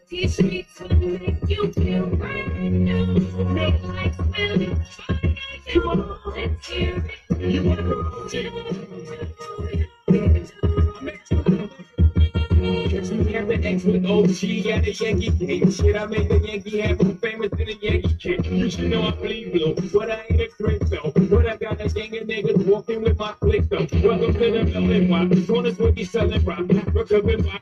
Teach me to make you feel brand new. Make like spilling fire. Let's hear it. You want Catch me at the X with OG at a Yankee game. Shit, I made the Yankee hat more famous than a Yankee kid. You should know I bleed blue, but I ain't a crypto. But I got a gang of niggas walking with my click though. Welcome to the building, why? Corners will be selling rock. Africa been by.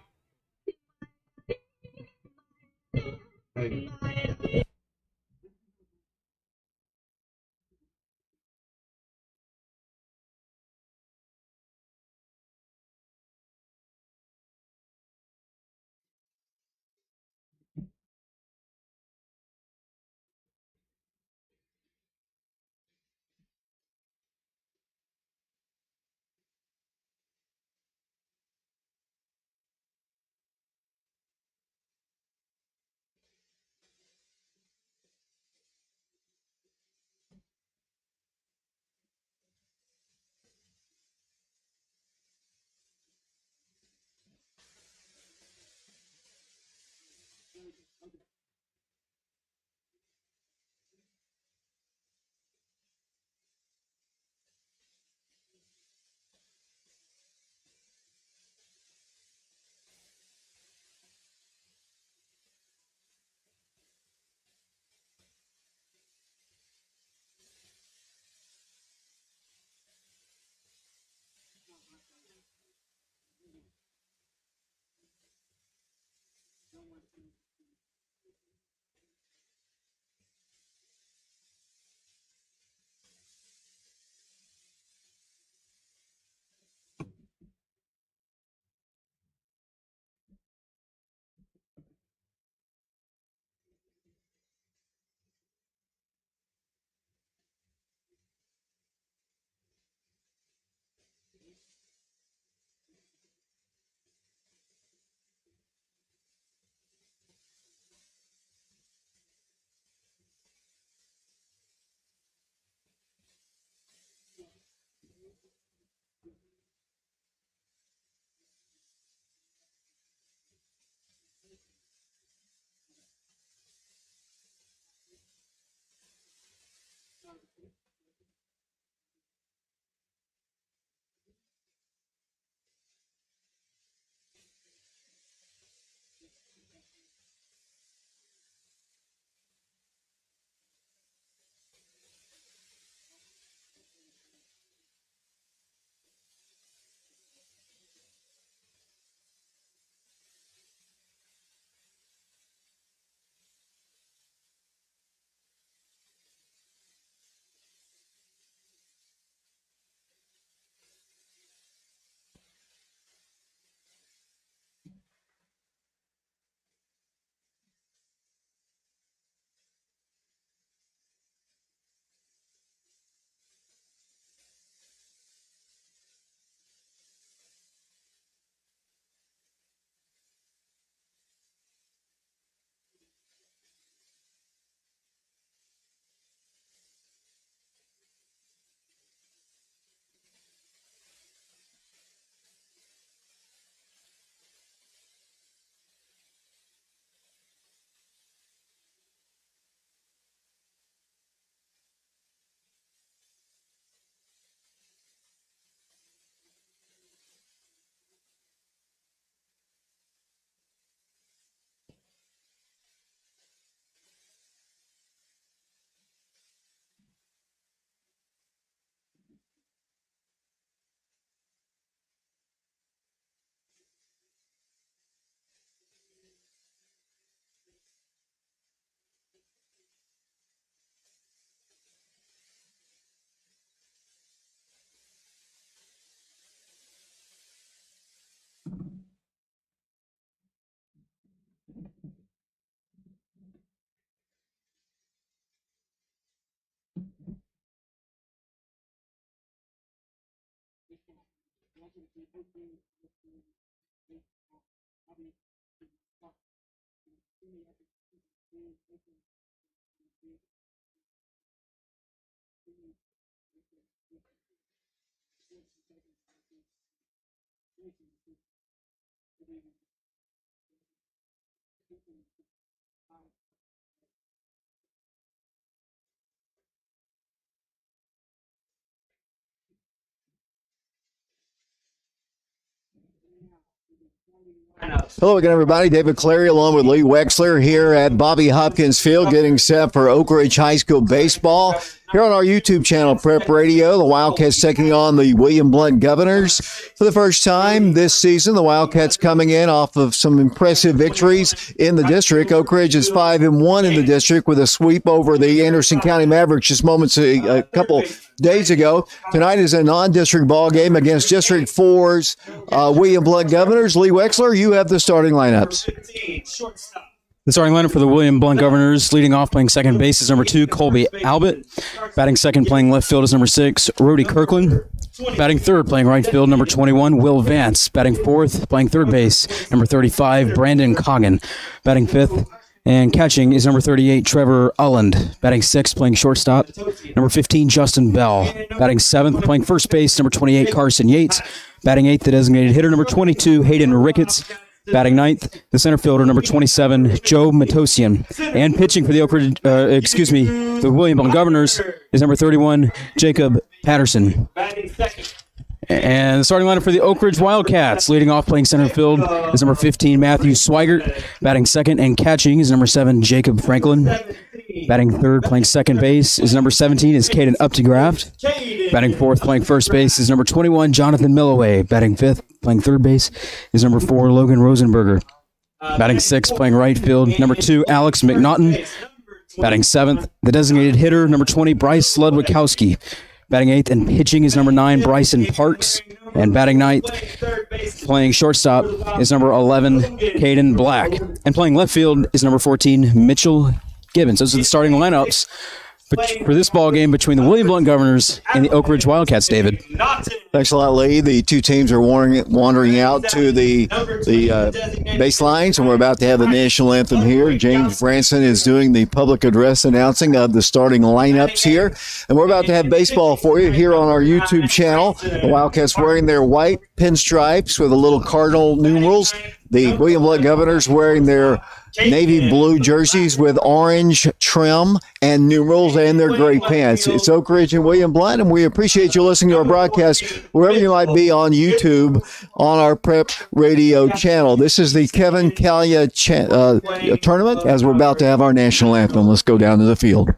Hello again, everybody. David Clary along with Lee Wexler here at Bobby Hopkins Field getting set for Oak Ridge High School baseball. Here on our YouTube channel, Prep Radio, the Wildcats taking on the William Blount Governors for the first time this season. The Wildcats coming in off of some impressive victories in the district. Oak Ridge is 5-1 in the district with a sweep over the Anderson County Mavericks just a couple days ago. Tonight is a non-district ball game against District 4's William Blount Governors. Lee Wexler, you have the starting lineups. The starting lineup for the William Blount Governors, leading off playing second base is number 2, Colby Albert. Batting second, playing left field is number 6, Rudy Kirkland. Batting third, playing right field, number 21, Will Vance. Batting fourth, playing third base, number 35, Brandon Coggin. Batting fifth and catching is number 38, Trevor Ulland. Batting sixth, playing shortstop, number 15, Justin Bell. Batting seventh, playing first base, number 28, Carson Yates. Batting eighth, the designated hitter, number 22, Hayden Ricketts. Batting ninth, the center fielder, number 27, Joe Matosian. And pitching for the William Blount Governors is number 31, Jacob Patterson. And the starting lineup for the Oak Ridge Wildcats, leading off playing center field is number 15, Matthew Swigert. Batting second and catching is number 7, Jacob Franklin. Batting third, playing second base is number 17, is Caden Updegraft. Batting fourth, playing first base is number 21, Jonathan Milloway. Batting fifth, playing third base is number 4, Logan Rosenberger. Batting sixth, playing right field, number 2, Alex McNaughton. Batting seventh, the designated hitter, number 20, Bryce Ludwikowski. Batting eighth and pitching is number 9, Bryson Parks. And batting ninth, playing shortstop, is number 11, Caden Black. And playing left field is number 14, Mitchell Gibbons. Those are the starting lineups for this ball game between the William Blount Governors and the Oak Ridge Wildcats, David. Thanks a lot, Lee. The two teams are wandering out to the baselines, and we're about to have the national anthem here. James Branson is doing the public address announcing of the starting lineups here. And we're about to have baseball for you here on our YouTube channel. The Wildcats wearing their white pinstripes with a little cardinal numerals. The William Blount Governors wearing their navy blue jerseys with orange trim and numerals and their gray pants. It's Oak Ridge and William Blount, and we appreciate you listening to our broadcast wherever you might be on YouTube on our Prep Radio channel. This is the Kevin Callia Tournament as we're about to have our national anthem. Let's go down to the field.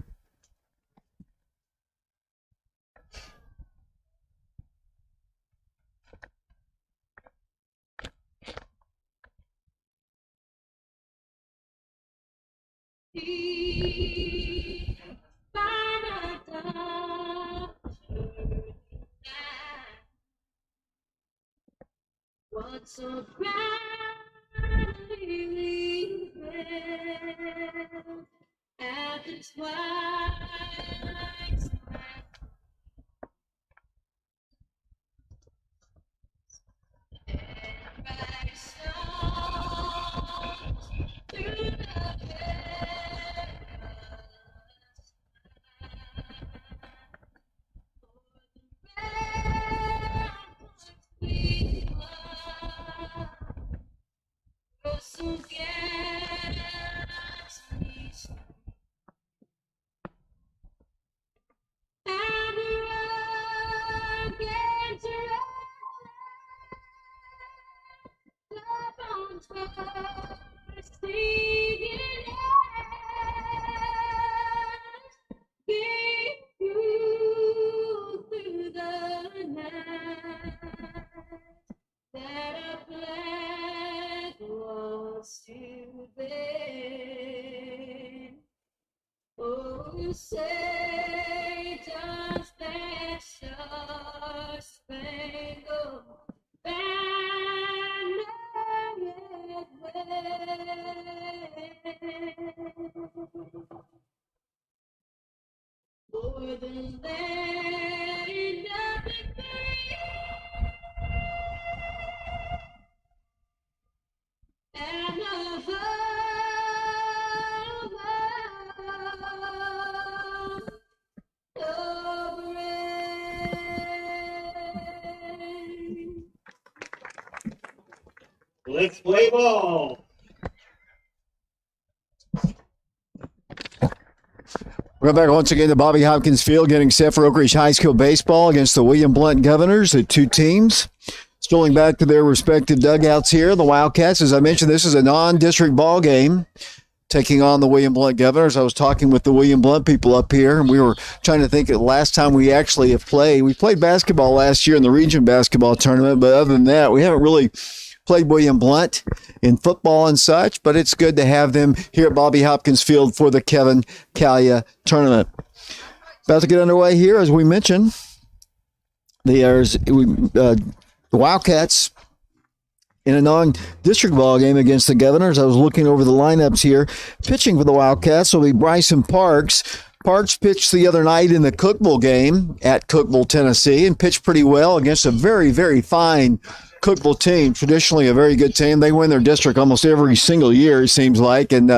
What's so brightly red at the twilight's and bright songs through the Oh, say does that star-spangled banner yet wave for the land of the free and the home Let's play ball. We're back once again to Bobby Hopkins Field, getting set for Oak Ridge High School baseball against the William Blount Governors, the two teams. Strolling back to their respective dugouts here. The Wildcats, as I mentioned, this is a non-district ball game, taking on the William Blount Governors. I was talking with the William Blount people up here, and we were trying to think of the last time we actually have played. We played basketball last year in the region basketball tournament, but other than that, we haven't really played William Blount in football and such, but it's good to have them here at Bobby Hopkins Field for the Kevin Callia Tournament. About to get underway here, as we mentioned. The Wildcats in a non-district ball game against the Governors. I was looking over the lineups here. Pitching for the Wildcats will be Bryson Parks. Parks pitched the other night in the Cookville game at Cookville, Tennessee, and pitched pretty well against a very, very fine Cookville team, traditionally a very good team. They win their district almost every single year, it seems like, and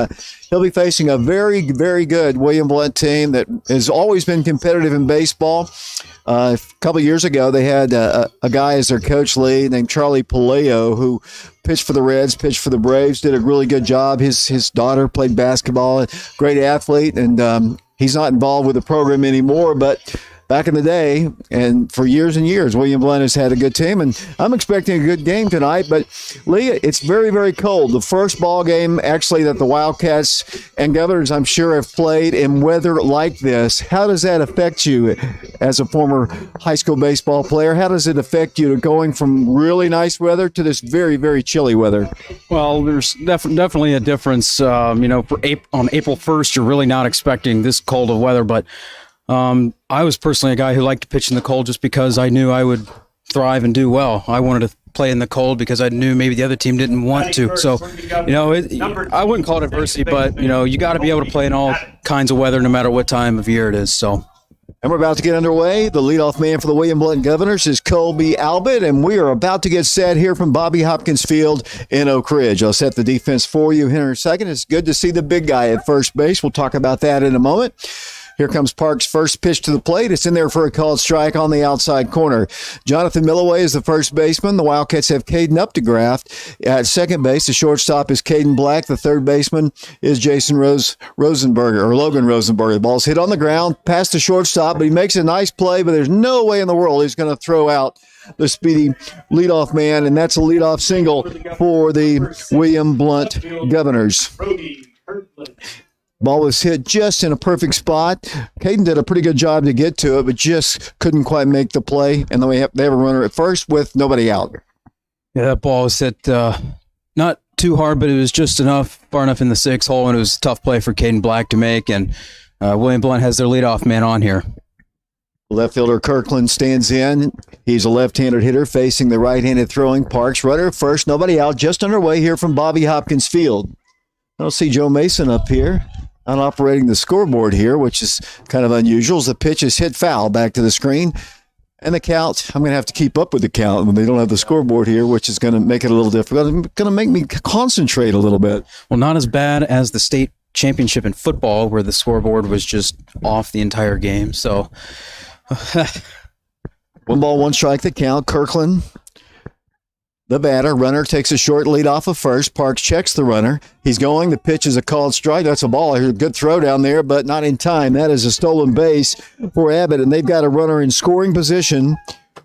he'll be facing a very, very good William Blount team that has always been competitive in baseball. A couple of years ago, they had a guy as their coach lead named Charlie Paleo, who pitched for the Reds, pitched for the Braves, did a really good job. His daughter played basketball, great athlete, and he's not involved with the program anymore, but back in the day, and for years and years, William Blount has had a good team, and I'm expecting a good game tonight. But, Lee, it's very, very cold. The first ball game, actually, that the Wildcats and Governors, I'm sure, have played in weather like this. How does that affect you as a former high school baseball player? How does it affect you going from really nice weather to this very, very chilly weather? Well, there's definitely a difference. On April 1st, you're really not expecting this cold of weather, but I was personally a guy who liked to pitch in the cold just because I knew I would thrive and do well. I wanted to play in the cold because I knew maybe the other team didn't want to. So, I wouldn't call it adversity, but, you got to be able to play in all kinds of weather no matter what time of year it is. So, and we're about to get underway. The leadoff man for the William Blount Governors is Colby Albert, and we are about to get set here from Bobby Hopkins Field in Oak Ridge. I'll set the defense for you here in a second. It's good to see the big guy at first base. We'll talk about that in a moment. Here comes Parks' first pitch to the plate. It's in there for a called strike on the outside corner. Jonathan Milloway is the first baseman. The Wildcats have Caden Updegraft at second base. The shortstop is Caden Black. The third baseman is Jason Rosenberger, or Logan Rosenberger. The ball's hit on the ground, past the shortstop, but he makes a nice play, but there's no way in the world he's going to throw out the speedy leadoff man, and that's a leadoff single for the William Blount Governors. Ball was hit just in a perfect spot. Caden did a pretty good job to get to it, but just couldn't quite make the play. And then they have a runner at first with nobody out. Yeah, that ball was hit not too hard, but it was just far enough in the 6 hole, and it was a tough play for Caden Black to make. And William Blount has their leadoff man on here. Left fielder Kirkland stands in. He's a left-handed hitter facing the right-handed throwing Parks. Runner at first, nobody out. Just underway here from Bobby Hopkins Field. I don't see Joe Mason up here. Not operating the scoreboard here, which is kind of unusual. As the pitch is hit foul back to the screen. And the count, I'm going to have to keep up with the count when they don't have the scoreboard here, which is going to make it a little difficult. It's going to make me concentrate a little bit. Well, not as bad as the state championship in football where the scoreboard was just off the entire game. So, 1 ball, 1 strike, the count. Kirkland, the batter. Runner takes a short lead off of first. Parks checks the runner. He's going. The pitch is a called strike. That's a ball. A good throw down there, but not in time. That is a stolen base for Abbott, and they've got a runner in scoring position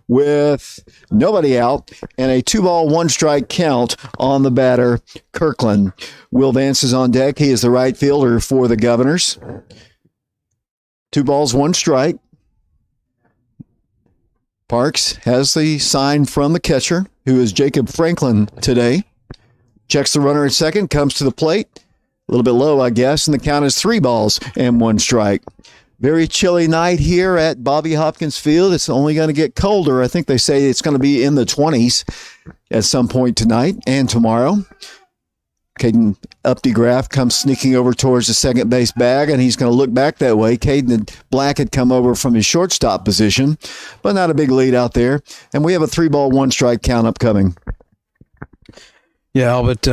with nobody out and a 2 ball, 1 strike count on the batter, Kirkland. Will Vance is on deck. He is the right fielder for the Governors. 2 balls, 1 strike. Parks has the sign from the catcher, who is Jacob Franklin today. Checks the runner at second, comes to the plate. A little bit low, I guess, and the count is 3 balls and 1 strike. Very chilly night here at Bobby Hopkins Field. It's only going to get colder. I think they say it's going to be in the 20s at some point tonight and tomorrow. Caden Updegraft comes sneaking over towards the second base bag, and he's going to look back that way. Caden Black had come over from his shortstop position, but not a big lead out there. And we have a 3 ball, 1 strike count upcoming. Yeah, Albert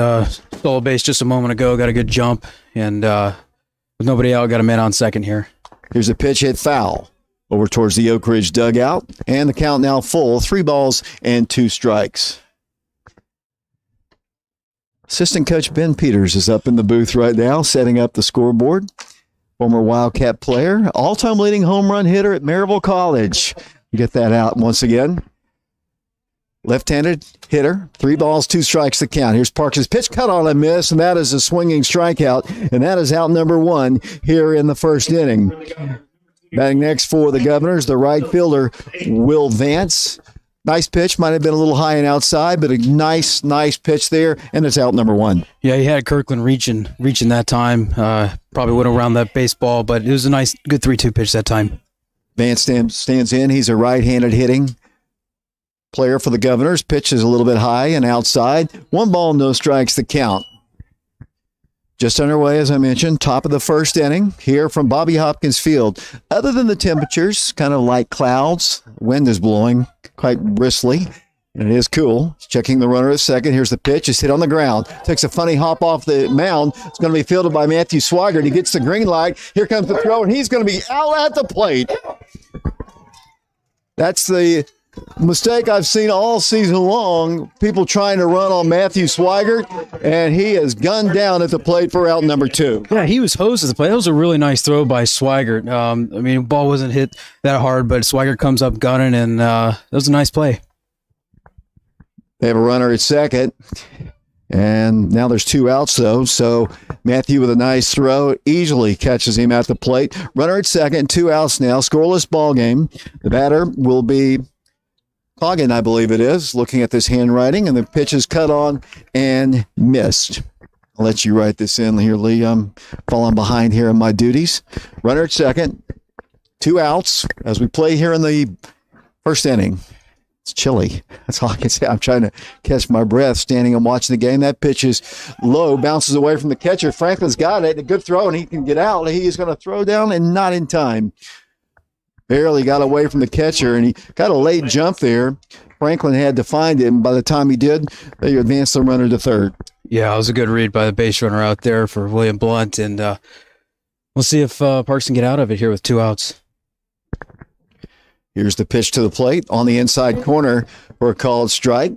stole a base just a moment ago, got a good jump, and with nobody out, got a man on second here. Here's a pitch hit foul over towards the Oak Ridge dugout, and the count now full, 3 balls and 2 strikes. Assistant coach Ben Peters is up in the booth right now, setting up the scoreboard. Former Wildcat player, all-time leading home run hitter at Maryville College. Get that out once again. Left-handed hitter, 3 balls, 2 strikes to count. Here's Parks' pitch, cut on a miss, and that is a swinging strikeout, and that is out number 1 here in the first inning. Batting next for the Governors, the right fielder, Will Vance. Nice pitch, might have been a little high and outside, but a nice pitch there, and it's out number 1. Yeah, he had Kirkland reaching that time. Probably went around that baseball, but it was a nice, good 3-2 pitch that time. Vance stands in. He's a right-handed hitting player for the Governors. Pitch is a little bit high and outside. 1 ball, no strikes to count. Just underway, as I mentioned, top of the first inning here from Bobby Hopkins Field. Other than the temperatures, kind of light clouds, wind is blowing quite briskly, and it is cool. Checking the runner at second. Here's the pitch. It's hit on the ground. Takes a funny hop off the mound. It's going to be fielded by Matthew Swigert. He gets the green light. Here comes the throw, and he's going to be out at the plate. That's the mistake I've seen all season long. People trying to run on Matthew Swigert, and he is gunned down at the plate for out number 2. Yeah, he was hosed at the plate. That was a really nice throw by Swigert. I mean, the ball wasn't hit that hard, but Swigert comes up gunning, and that was a nice play. They have a runner at second, and now there's 2 outs, though. So Matthew with a nice throw easily catches him at the plate. Runner at second, 2 outs now, scoreless ball game. The batter will be Coggin, I believe it is, looking at this handwriting, and the pitch is cut on and missed. I'll let you write this in here, Lee. I'm falling behind here in my duties. Runner at second, 2 outs as we play here in the first inning. It's chilly. That's all I can say. I'm trying to catch my breath standing and watching the game. That pitch is low, bounces away from the catcher. Franklin's got it. A good throw, and he can get out. He is going to throw down and not in time. Barely got away from the catcher, and he got a late jump there. Franklin had to find him. By the time he did, they advanced the runner to third. Yeah, it was a good read by the base runner out there for William Blount, and we'll see if Parks can get out of it here with 2 outs. Here's the pitch to the plate on the inside corner for a called strike.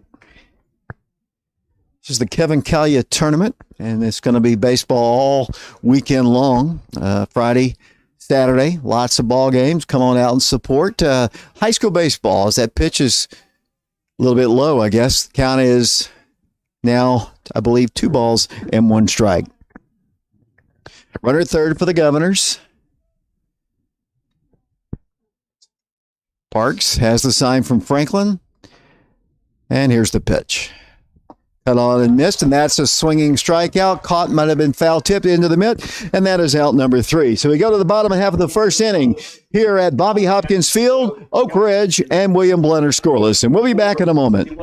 This is the Kevin Callia Tournament, and it's going to be baseball all weekend long. Friday, Saturday, lots of ball games. Come on out and support high school baseball. As that pitch is a little bit low, I guess. The count is now, I believe, 2 balls and 1 strike. Runner at third for the Governors. Parks has the sign from Franklin. And here's the pitch. Cut on and missed, and that's a swinging strikeout. Caught, might have been foul tipped into the mitt, and that is out number 3. So we go to the bottom half of the first inning here at Bobby Hopkins Field. Oak Ridge and William Blount are scoreless, and we'll be back in a moment.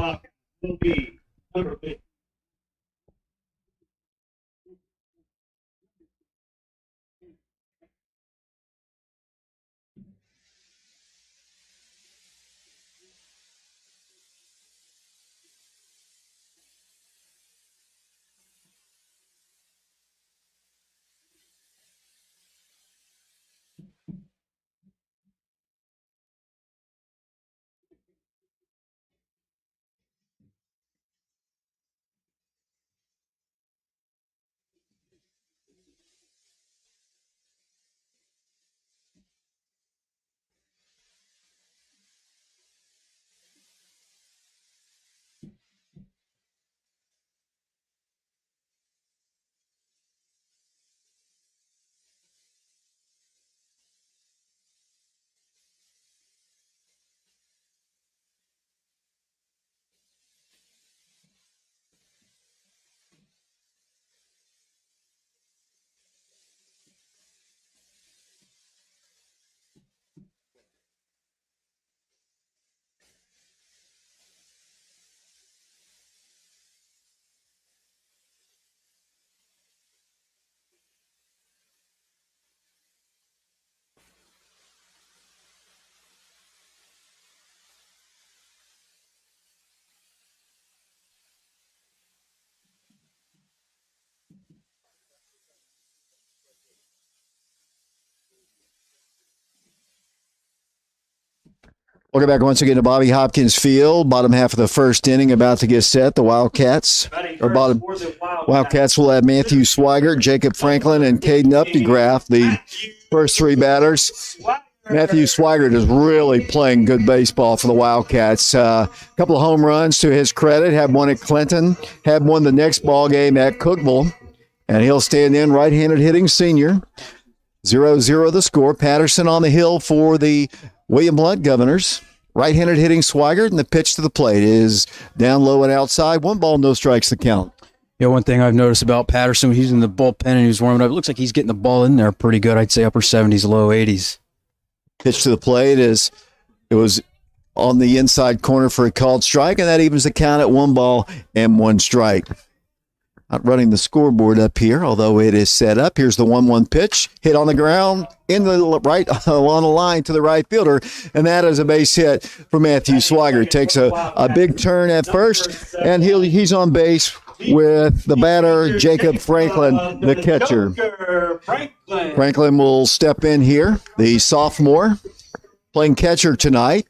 Welcome back once again to Bobby Hopkins Field. Bottom half of the first inning about to get set. The Wildcats, or bottom Wildcats will have Matthew Swigert, Jacob Franklin, and Caden Updegraff, the first three batters. Matthew Swigert is really playing good baseball for the Wildcats. A couple of home runs to his credit. Had one at Clinton, had one the next ball game at Cookeville, and he'll stand in, right-handed hitting senior. 0-0 the score. Patterson on the hill for the William Blount Governors. Right-handed hitting Swigert, and the pitch to the plate is down low and outside. 1 ball, no strikes the count. Yeah, one thing I've noticed about Patterson, when he's in the bullpen and he's warming up, it looks like he's getting the ball in there pretty good. I'd say upper 70s, low 80s. Pitch to the plate it was on the inside corner for a called strike, and that evens the count at 1 ball and 1 strike. Not running the scoreboard up here, although it is set up. Here's the 1-1 pitch, hit on the ground, in the right, along the line to the right fielder, and that is a base hit for Matthew Swigert. Takes a big turn at first, and he's on base with the batter, Jacob Franklin, the catcher. Franklin will step in here, the sophomore, playing catcher tonight.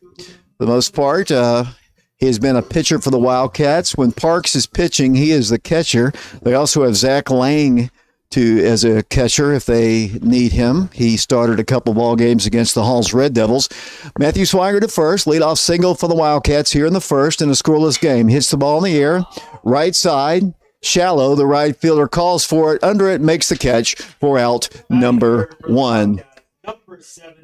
For the most part, he has been a pitcher for the Wildcats. When Parks is pitching, he is the catcher. They also have Zach Lang as a catcher if they need him. He started a couple ball games against the Halls Red Devils. Matthew Swigert at first, leadoff single for the Wildcats here in the first in a scoreless game. Hits the ball in the air, right side, shallow. The right fielder calls for it. Under it, makes the catch for out number 1.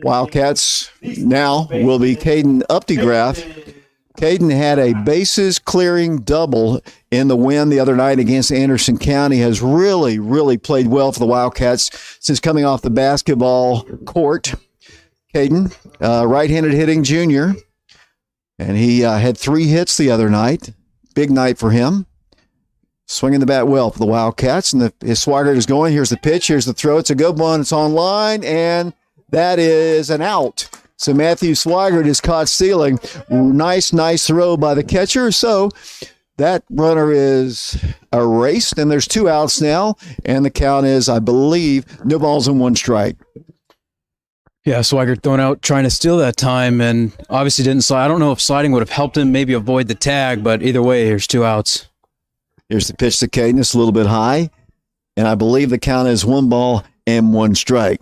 Wildcats now will be Caden Updegraff. Caden had a bases-clearing double in the win the other night against Anderson County. Has really, really played well for the Wildcats since coming off the basketball court. Caden, right-handed hitting junior, and he had 3 hits the other night. Big night for him. Swinging the bat well for the Wildcats, and his Swigert is going. Here's the pitch. Here's the throw. It's a good one. It's on line, and that is an out. So Matthew Swigert is caught stealing. Nice throw by the catcher. So that runner is erased, and there's 2 outs now, and the count is, I believe, no balls and 1 strike. Yeah, Swigert thrown out trying to steal that time, and obviously didn't slide. I don't know if sliding would have helped him maybe avoid the tag, but either way, here's 2 outs. Here's the pitch to Caden. It's a little bit high, and I believe the count is 1 ball and 1 strike.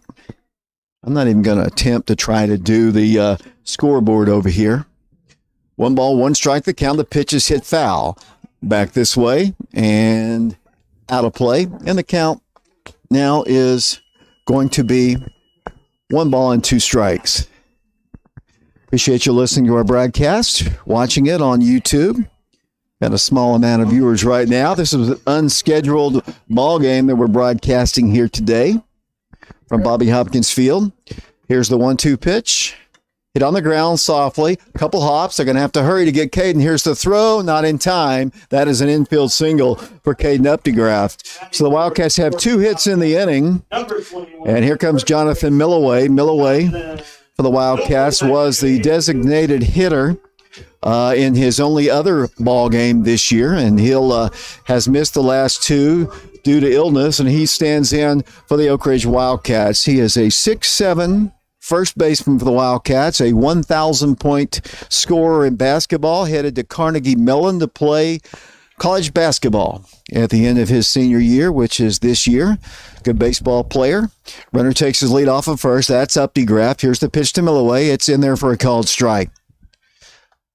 I'm not even going to attempt to try to do the scoreboard over here. 1 ball, 1 strike. The count. The pitch is hit foul. Back this way and out of play. And the count now is going to be 1 ball and 2 strikes. Appreciate you listening to our broadcast, watching it on YouTube. Got a small amount of viewers right now. This is an unscheduled ball game that we're broadcasting here today from Bobby Hopkins Field. Here's the 1-2 pitch. Hit on the ground softly. A couple hops. They're going to have to hurry to get Caden. Here's the throw. Not in time. That is an infield single for Caden Updegraff. So the Wildcats have 2 hits in the inning. And here comes Jonathan Milloway. Milloway for the Wildcats was the designated hitter in his only other ball game this year, and he'll has missed the last 2 due to illness, and he stands in for the Oak Ridge Wildcats. He is a 6'7" first baseman for the Wildcats, a 1,000-point scorer in basketball, headed to Carnegie Mellon to play college basketball at the end of his senior year, which is this year. Good baseball player. Runner takes his lead off of first. That's Updegraff. Here's the pitch to Milloway. It's in there for a called strike.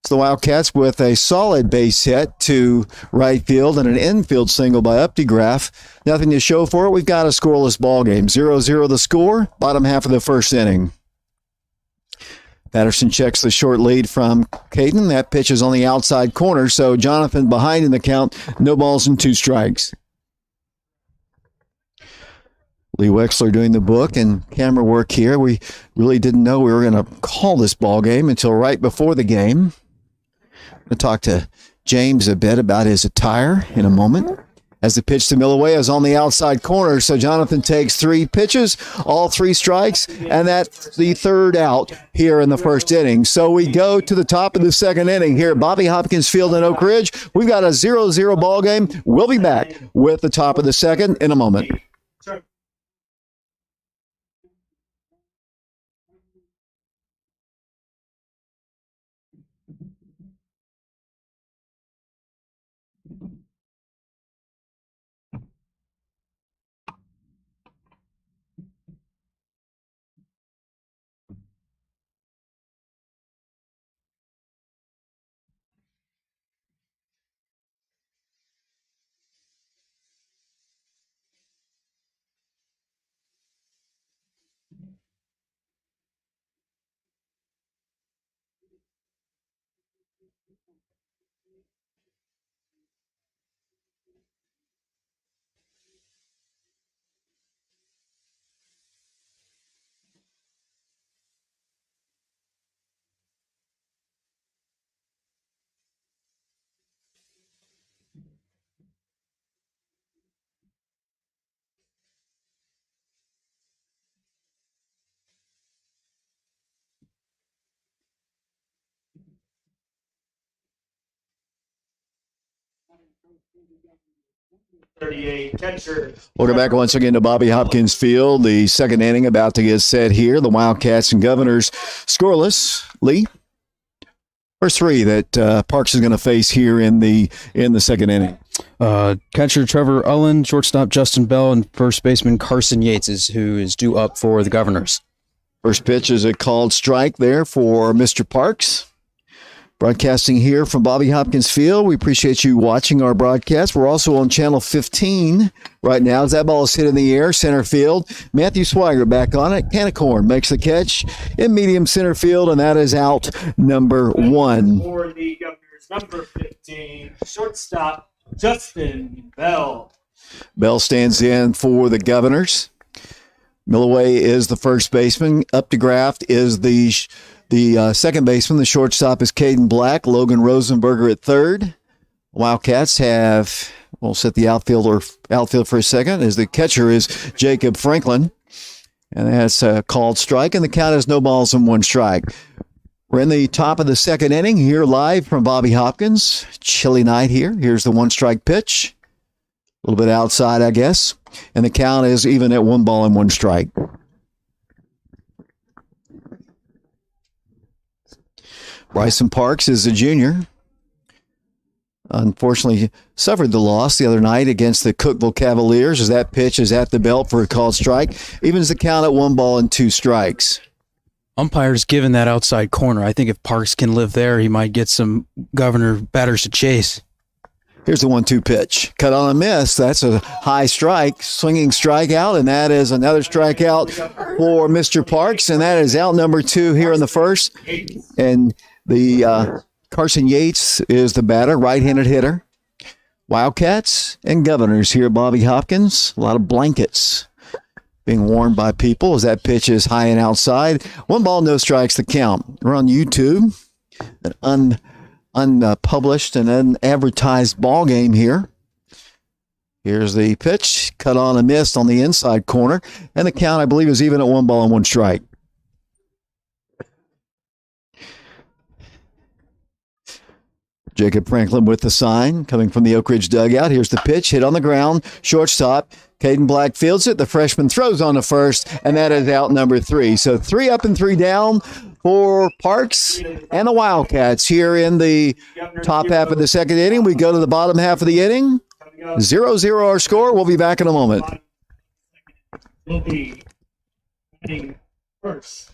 So the Wildcats with a solid base hit to right field and an infield single by Updegraff. Nothing to show for it. We've got a scoreless ball game. 0-0 the score, bottom half of the first inning. Patterson checks the short lead from Caden. That pitch is on the outside corner, so Jonathan behind in the count. No balls and 2 strikes. Lee Wexler doing the book and camera work here. We really didn't know we were going to call this ball game until right before the game. We'll talk to James a bit about his attire in a moment. As the pitch to Milloway is on the outside corner, so Jonathan takes 3 pitches, all 3 strikes, and that's the 3rd out here in the first inning. So we go to the top of the second inning here at Bobby Hopkins Field in Oak Ridge. We've got a 0-0 ball game. We'll be back with the top of the second in a moment. Catcher. Welcome back once again to Bobby Hopkins Field. The second inning about to get set here. The Wildcats and Governors scoreless. Lee, first three that Parks is going to face here in the second inning. Catcher Trevor Ullen, shortstop Justin Bell, and first baseman Carson Yates who is due up for the Governors. First pitch is a called strike there for Mr. Parks. Broadcasting here from Bobby Hopkins Field. We appreciate you watching our broadcast. We're also on Channel 15 right now as that ball is hit in the air, center field. Matthew Swigert back on it. Canicorn makes the catch in medium center field, and that is out number one. For the Governors, number 15, shortstop Justin Bell. Bell stands in for the Governors. Millaway is the first baseman. Updegraft is the second baseman. The shortstop is Caden Black. Logan Rosenberger at third. Wildcats have, we'll set the outfield for a second, as the catcher is Jacob Franklin. And that's a called strike, and the count is no balls and one strike. We're in the top of the second inning here live from Bobby Hopkins. Chilly night here. Here's the one strike pitch. A little bit outside, I guess. And the count is even at one ball and one strike. Bryson Parks is a junior. Unfortunately, suffered the loss the other night against the Cookeville Cavaliers as that pitch is at the belt for a called strike. Evens the count at one ball and two strikes. Umpire's given that outside corner. I think if Parks can live there, he might get some Governor batters to chase. Here's the 1-2 pitch. Cut on a miss. That's a high strike, swinging strikeout, and that is another strikeout for Mr. Parks, and that is out number two here in the first. And the Carson Yates is the batter, right-handed hitter. Wildcats and Governors here at Bobby Hopkins. A lot of blankets being worn by people as that pitch is high and outside. One ball, no strikes, the count. We're on YouTube. An unpublished and unadvertised ball game here. Here's the pitch, cut on a miss on the inside corner, and the count, I believe, is even at one ball and one strike. Jacob Franklin with the sign coming from the Oak Ridge dugout. Here's the pitch, hit on the ground, shortstop. Caden Black fields it. The freshman throws on to first, and that is out number three. So 3 up and 3 down for Parks and the Wildcats here in the top half of the second inning. We go to the bottom half of the inning. 0-0 our score. We'll be back in a moment. Will be batting first.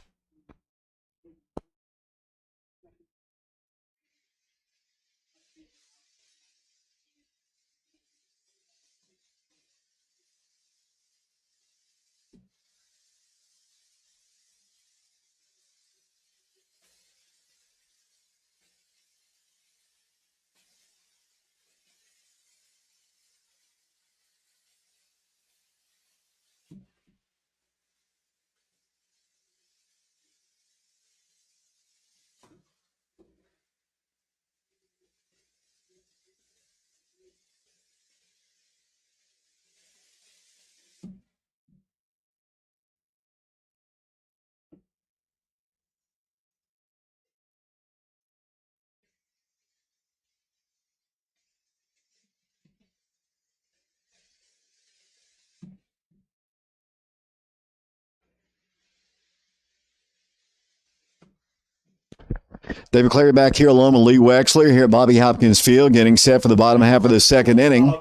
David Clary back here along with Lee Wexler here at Bobby Hopkins Field, getting set for the bottom half of the second inning.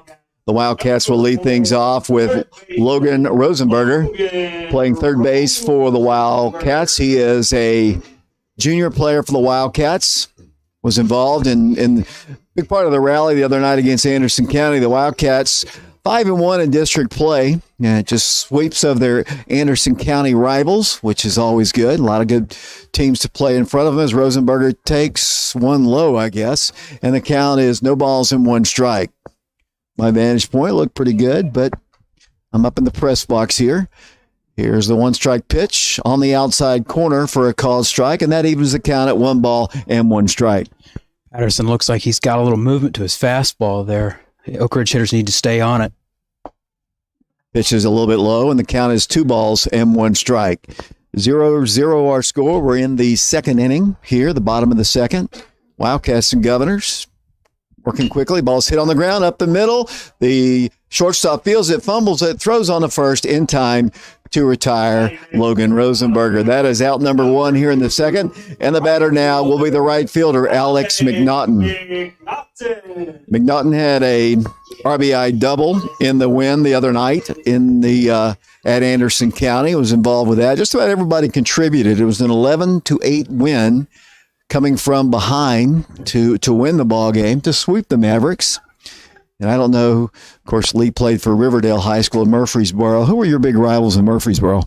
The Wildcats will lead things off with Logan Rosenberger playing third base for the Wildcats. He is a junior player for the Wildcats, was involved in big part of the rally the other night against Anderson County. The Wildcats 5-1 in district play. Yeah, just sweeps of their Anderson County rivals, which is always good. A lot of good teams to play in front of them as Rosenberger takes one low, I guess. And the count is no balls and one strike. My vantage point looked pretty good, but I'm up in the press box here. Here's the one strike pitch on the outside corner for a called strike, and that evens the count at 1 ball and 1 strike. Patterson looks like he's got a little movement to his fastball there. Oak Ridge hitters need to stay on it. Pitch is a little bit low, and the count is 2 balls and 1 strike. 0-0 our score. We're in the second inning here, the bottom of the second. Wildcats and Governors working quickly. Ball's hit on the ground, up the middle. The shortstop feels it, fumbles it, throws on the first in time to retire Logan Rosenberger. That is out number 1 here in the second. And the batter now will be the right fielder, Alex McNaughton. McNaughton had a RBI double in the win the other night in the at Anderson County. Was involved with that. Just about everybody contributed. It was an 11-8 win, coming from behind to win the ball game, to sweep the Mavericks. And I don't know, of course, Lee played for Riverdale High School in Murfreesboro. Who were your big rivals in Murfreesboro?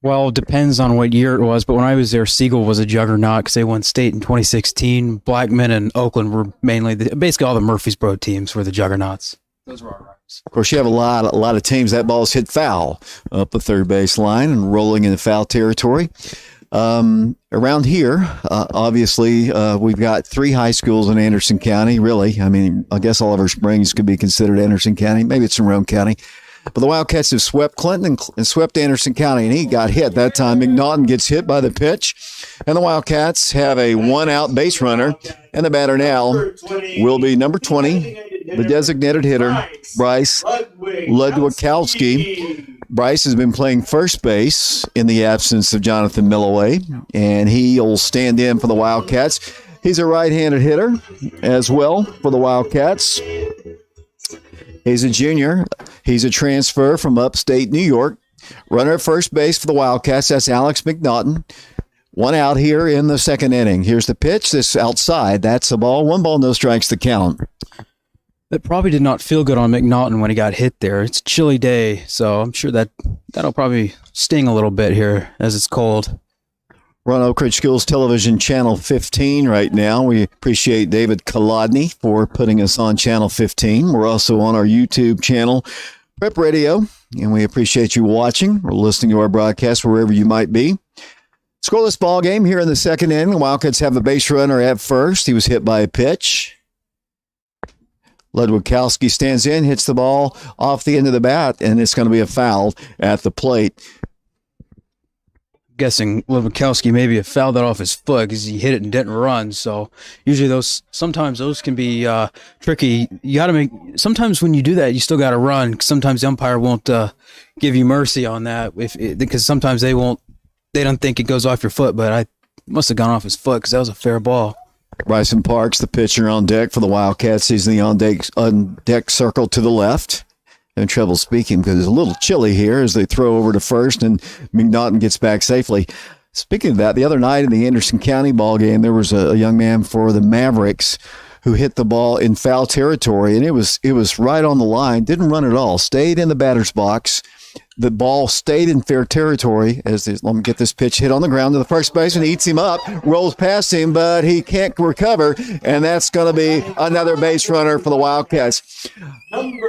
Well, it depends on what year it was, but when I was there, Siegel was a juggernaut because they won state in 2016. Blackman and Oakland were mainly, basically all the Murfreesboro teams were the juggernauts. Those were our rivals. Of course, you have a lot of teams. That ball's hit foul up the third base line and rolling into foul territory. Around here, obviously, we've got 3 high schools in Anderson County, really. I mean, I guess Oliver Springs could be considered Anderson County. Maybe it's in Rome County. But the Wildcats have swept Clinton and swept Anderson County, and he got hit that time. McNaughton gets hit by the pitch, and the Wildcats have a 1-out base runner, and the batter now will be number 20, the designated hitter, Bryce Ludwikowski. Bryce has been playing first base in the absence of Jonathan Milloway, and he'll stand in for the Wildcats. He's a right-handed hitter as well for the Wildcats. He's a junior. He's a transfer from upstate New York. Runner at first base for the Wildcats, that's Alex McNaughton. 1 out here in the second inning. Here's the pitch. This outside. That's the ball. 1 ball, no strikes, the count. That probably did not feel good on McNaughton when he got hit there. It's a chilly day, so I'm sure that'll probably sting a little bit here as it's cold. We're on Oak Ridge Schools Television Channel 15 right now. We appreciate David Kolodny for putting us on Channel 15. We're also on our YouTube channel, Prep Radio, and we appreciate you watching or listening to our broadcast wherever you might be. Scoreless ball game here in the second inning. The Wildcats have a base runner at first. He was hit by a pitch. Ludwikowski stands in, hits the ball off the end of the bat, and it's going to be a foul at the plate. Guessing Ludwikowski maybe have fouled that off his foot because he hit it and didn't run. So usually sometimes those can be tricky. You got to sometimes when you do that, you still got to run. Sometimes the umpire won't give you mercy on that because sometimes they don't think it goes off your foot, but I must have gone off his foot because that was a fair ball. Bryson Parks, the pitcher on deck for the Wildcats. He's in the on deck circle to the left. Having trouble speaking because it's a little chilly here as they throw over to first, and McNaughton gets back safely. Speaking of that, the other night in the Anderson County ball game, there was a young man for the Mavericks who hit the ball in foul territory, and it was right on the line. Didn't run at all. Stayed in the batter's box. The ball stayed in fair territory let me get this pitch hit on the ground to the first baseman, eats him up, rolls past him, but he can't recover, and that's going to be another base runner for the Wildcats.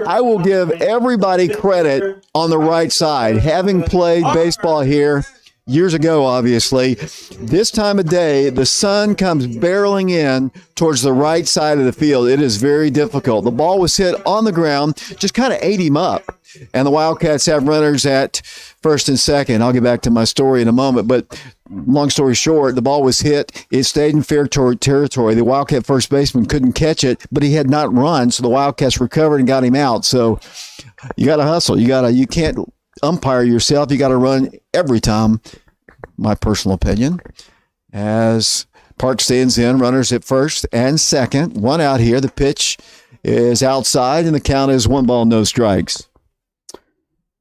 I will give everybody credit on the right side. Having played baseball here years ago, obviously, this time of day, the sun comes barreling in towards the right side of the field. It is very difficult. The ball was hit on the ground, just kind of ate him up. And the Wildcats have runners at first and second. I'll get back to my story in a moment. But long story short, the ball was hit. It stayed in fair territory. The Wildcat first baseman couldn't catch it, but he had not run. So the Wildcats recovered and got him out. So you got to hustle. You can't umpire yourself. You got to run every time, my personal opinion. As Park stands in, runners at first and second. 1 out here. The pitch is outside, and the count is 1 ball, no strikes.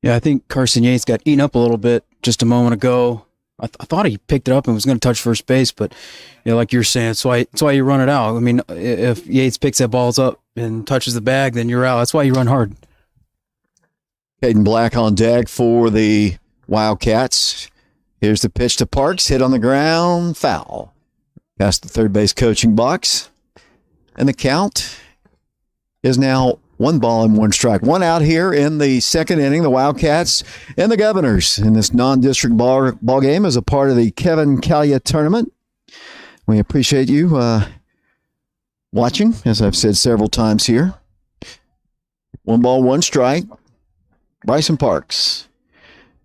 Yeah, I think Carson Yates got eaten up a little bit just a moment ago. I thought he picked it up and was going to touch first base, but like you're saying, it's why you run it out. I mean, if Yates picks that balls up and touches the bag, then you're out. That's why you run hard. Caden Black on deck for the Wildcats. Here's the pitch to Parks. Hit on the ground. Foul. Past the third base coaching box. And the count is now 1-1 One out here in the second inning. The Wildcats and the Governors in this non-district ball game as a part of the Kevin Callia Tournament. We appreciate you watching, as I've said several times here. 1-1. Bryson Parks,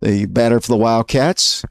the batter for the Wildcats.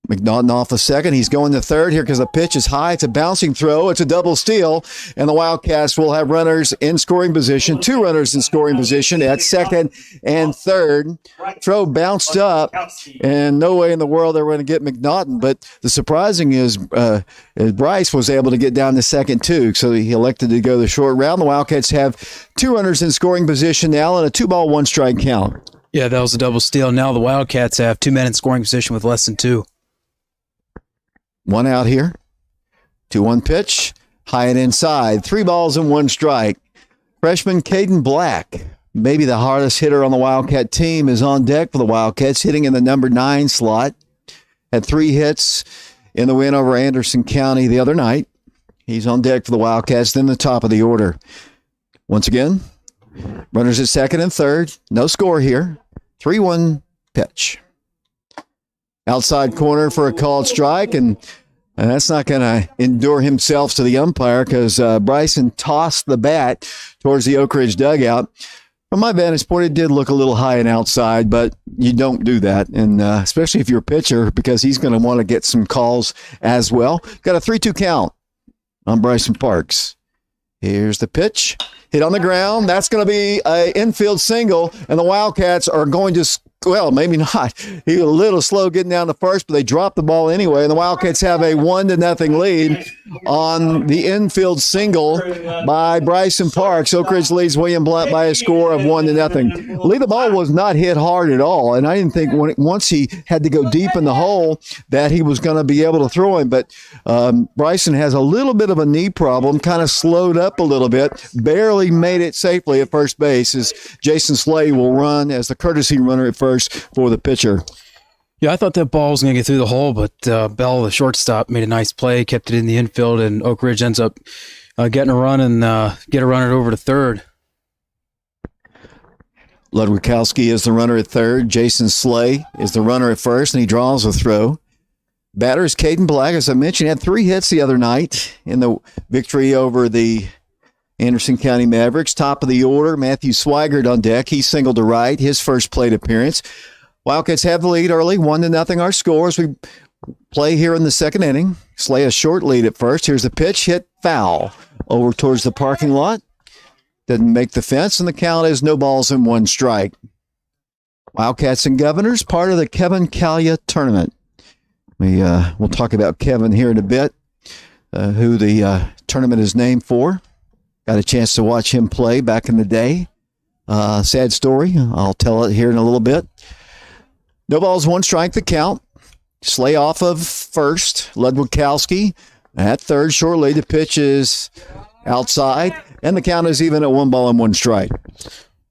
McNaughton off the second. He's going to third here because the pitch is high. It's a bouncing throw. It's a double steal. And the Wildcats will have runners in scoring position. 2 runners in scoring position at second and third. Throw bounced up, and no way in the world they were going to get McNaughton. But the surprising is Bryce was able to get down to second, too. So he elected to go the short route. The Wildcats have 2 runners in scoring position now and a 2-1 count. Yeah, that was a double steal. Now the Wildcats have 2 men in scoring position with less than 2. 1 out here. 2-1 pitch. High and inside. 3-1. Freshman Caden Black, maybe the hardest hitter on the Wildcat team, is on deck for the Wildcats, hitting in the number 9 slot. Had 3 hits in the win over Anderson County the other night. He's on deck for the Wildcats, then the top of the order. Once again, runners at second and third. No score here. 3-1 pitch. Outside corner for a called strike, and that's not going to endure himself to the umpire because Bryson tossed the bat towards the Oak Ridge dugout. From my vantage point, it did look a little high and outside, but you don't do that, and especially if you're a pitcher, because he's going to want to get some calls as well. Got a 3-2 count on Bryson Parks. Here's the pitch. Hit on the ground. That's going to be an infield single, and the Wildcats are going to well, maybe not. He was a little slow getting down to first, but they dropped the ball anyway. And the Wildcats have a 1-0 lead on the infield single by Bryson Parks. Oak Ridge leads William Blount by a score of 1-0. Lee, the ball was not hit hard at all, and I didn't think once he had to go deep in the hole that he was going to be able to throw him. But Bryson has a little bit of a knee problem, kind of slowed up a little bit, barely made it safely at first base as Jason Slay will run as the courtesy runner at first for the pitcher. Yeah, I thought that ball was going to get through the hole, but Bell, the shortstop, made a nice play, kept it in the infield, and Oak Ridge ends up getting a run and get a runner over to third. Ludwikowski is the runner at third. Jason Slay is the runner at first, and he draws a throw. Batter is Caden Black, as I mentioned, had 3 hits the other night in the victory over the Anderson County Mavericks. Top of the order, Matthew Swigert on deck. He singled to right, his first plate appearance. Wildcats have the lead early, 1-0 our score as we play here in the second inning. Slay a short lead at first. Here's the pitch, hit foul over towards the parking lot. Doesn't make the fence, and the count is 0-1. Wildcats and Governors, part of the Kevin Callia Tournament. We'll talk about Kevin here in a bit, who the tournament is named for. Got a chance to watch him play back in the day. Sad story. I'll tell it here in a little bit. 0-1 the count. Slay off of first. Ludwikowski at third. Short lead. The pitch is outside, and the count is even at 1-1.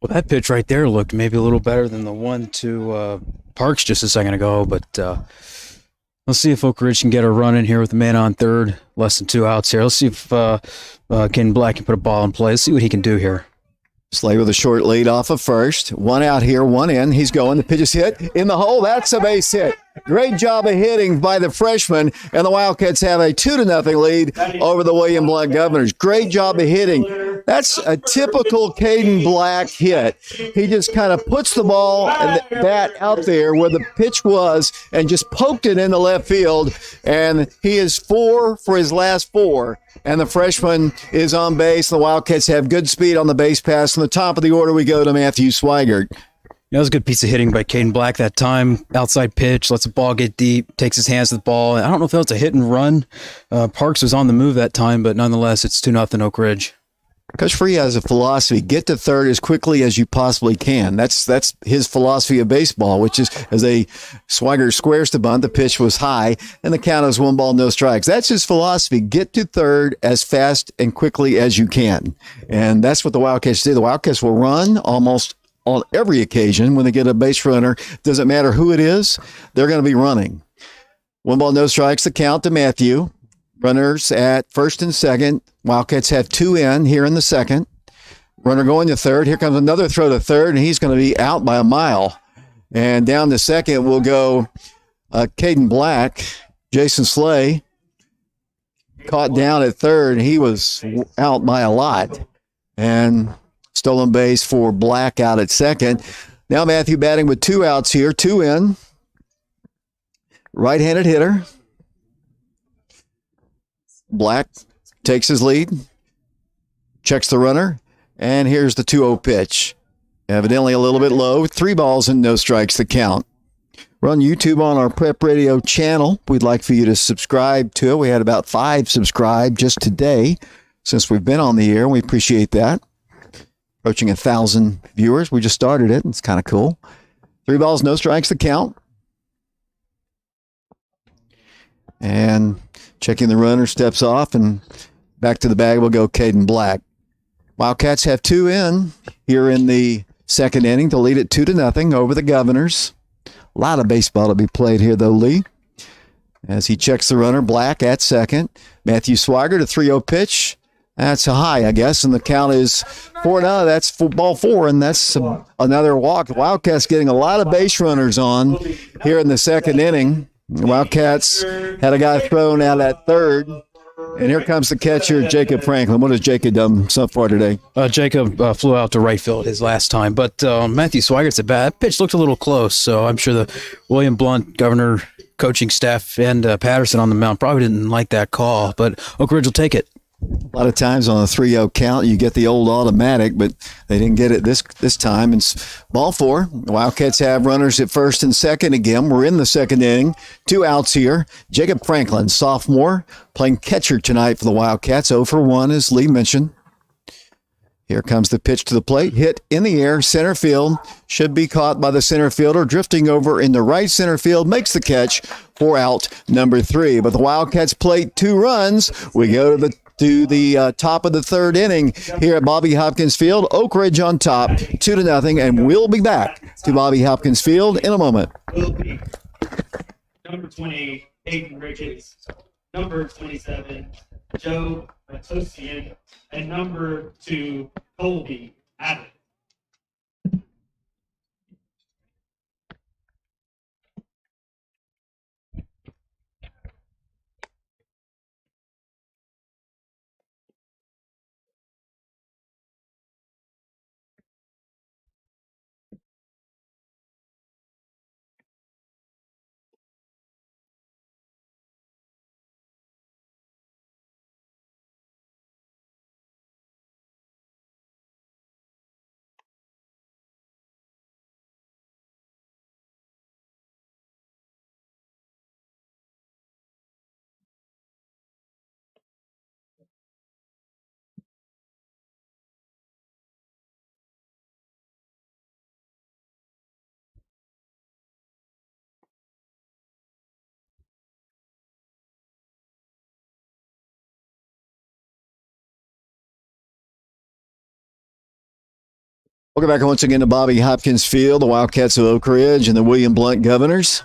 Well, that pitch right there looked maybe a little better than the one to Parks just a second ago, but let's see if Oak Ridge can get a run in here with a man on third. Less than 2 outs here. Let's see if Ken Black can put a ball in play. Let's see what he can do here. Slay with a short lead off of first. 1 out here, 1 in. He's going. The pitch is hit in the hole. That's a base hit. Great job of hitting by the freshman, and the Wildcats have a 2-0 lead over the William Blount Governors. Great job of hitting. That's a typical Caden Black hit. He just kind of puts the ball and the bat out there where the pitch was and just poked it into left field, and he is 4 for his last 4. And the freshman is on base. The Wildcats have good speed on the base pass. From the top of the order, we go to Matthew Swigert. That was a good piece of hitting by Caden Black that time. Outside pitch, lets the ball get deep, takes his hands to the ball. I don't know if that was a hit and run. Parks was on the move that time, but nonetheless, it's 2-0 Oak Ridge. Coach Free has a philosophy: get to third as quickly as you possibly can. That's his philosophy of baseball, which is as a Swigert squares to bunt, the pitch was high, and the count is 1-0. That's his philosophy: get to third as fast and quickly as you can, and that's what the Wildcats do. The Wildcats will run almost on every occasion when they get a base runner. Doesn't matter who it is, they're going to be running. 1 ball, no strikes, the count to Matthew. Runners at first and second. Wildcats have 2 in here in the second. Runner going to third. Here comes another throw to third, and he's going to be out by a mile. And down to second will go Caden Black. Jason Slay caught down at third, and he was out by a lot. And stolen base for Black out at second. Now Matthew batting with 2 outs here, 2 in. Right-handed hitter. Black takes his lead, checks the runner, and here's the 2-0 pitch. Evidently a little bit low. 3 balls and no strikes the count. We're on YouTube on our Prep Radio channel. We'd like for you to subscribe to it. We had about 5 subscribed just today since we've been on the air. We appreciate that. Approaching 1,000 viewers. We just started it. It's kind of cool. 3 balls, no strikes the count. And checking the runner, steps off, and back to the bag will go Caden Black. Wildcats have 2 in here in the second inning to lead it 2-0 over the Governors. A lot of baseball to be played here, though, Lee. As he checks the runner, Black at second. Matthew Swigert, a 3-0 pitch. That's a high, I guess, and the count is 4-0. That's ball 4, and that's another walk. Wildcats getting a lot of base runners on here in the second inning. Wildcats had a guy thrown out at third, and here comes the catcher, Jacob Franklin. What has Jacob done so far today? Jacob flew out to right field his last time, but Matthew Swigert's at bat. That pitch looked a little close, so I'm sure the William Blount Governor coaching staff and Patterson on the mound probably didn't like that call, but Oak Ridge will take it. A lot of times on a 3-0 count, you get the old automatic, but they didn't get it this time. It's ball 4. The Wildcats have runners at first and second again. We're in the second inning. 2 outs here. Jacob Franklin, sophomore, playing catcher tonight for the Wildcats. 0 for 1, as Lee mentioned. Here comes the pitch to the plate. Hit in the air, center field. Should be caught by the center fielder. Drifting over in the right center field. Makes the catch for out number 3. But the Wildcats plate 2 runs. We go to the top of the third inning here at Bobby Hopkins Field. Oak Ridge on top, 2-0, and we'll be back to Bobby Hopkins Field in a moment. Will be number 28, Hayden Ricketts, number 27, Joe Matosian, and number 2, Colby Abbott. Welcome back once again to Bobby Hopkins Field, the Wildcats of Oak Ridge and the William Blount Governors.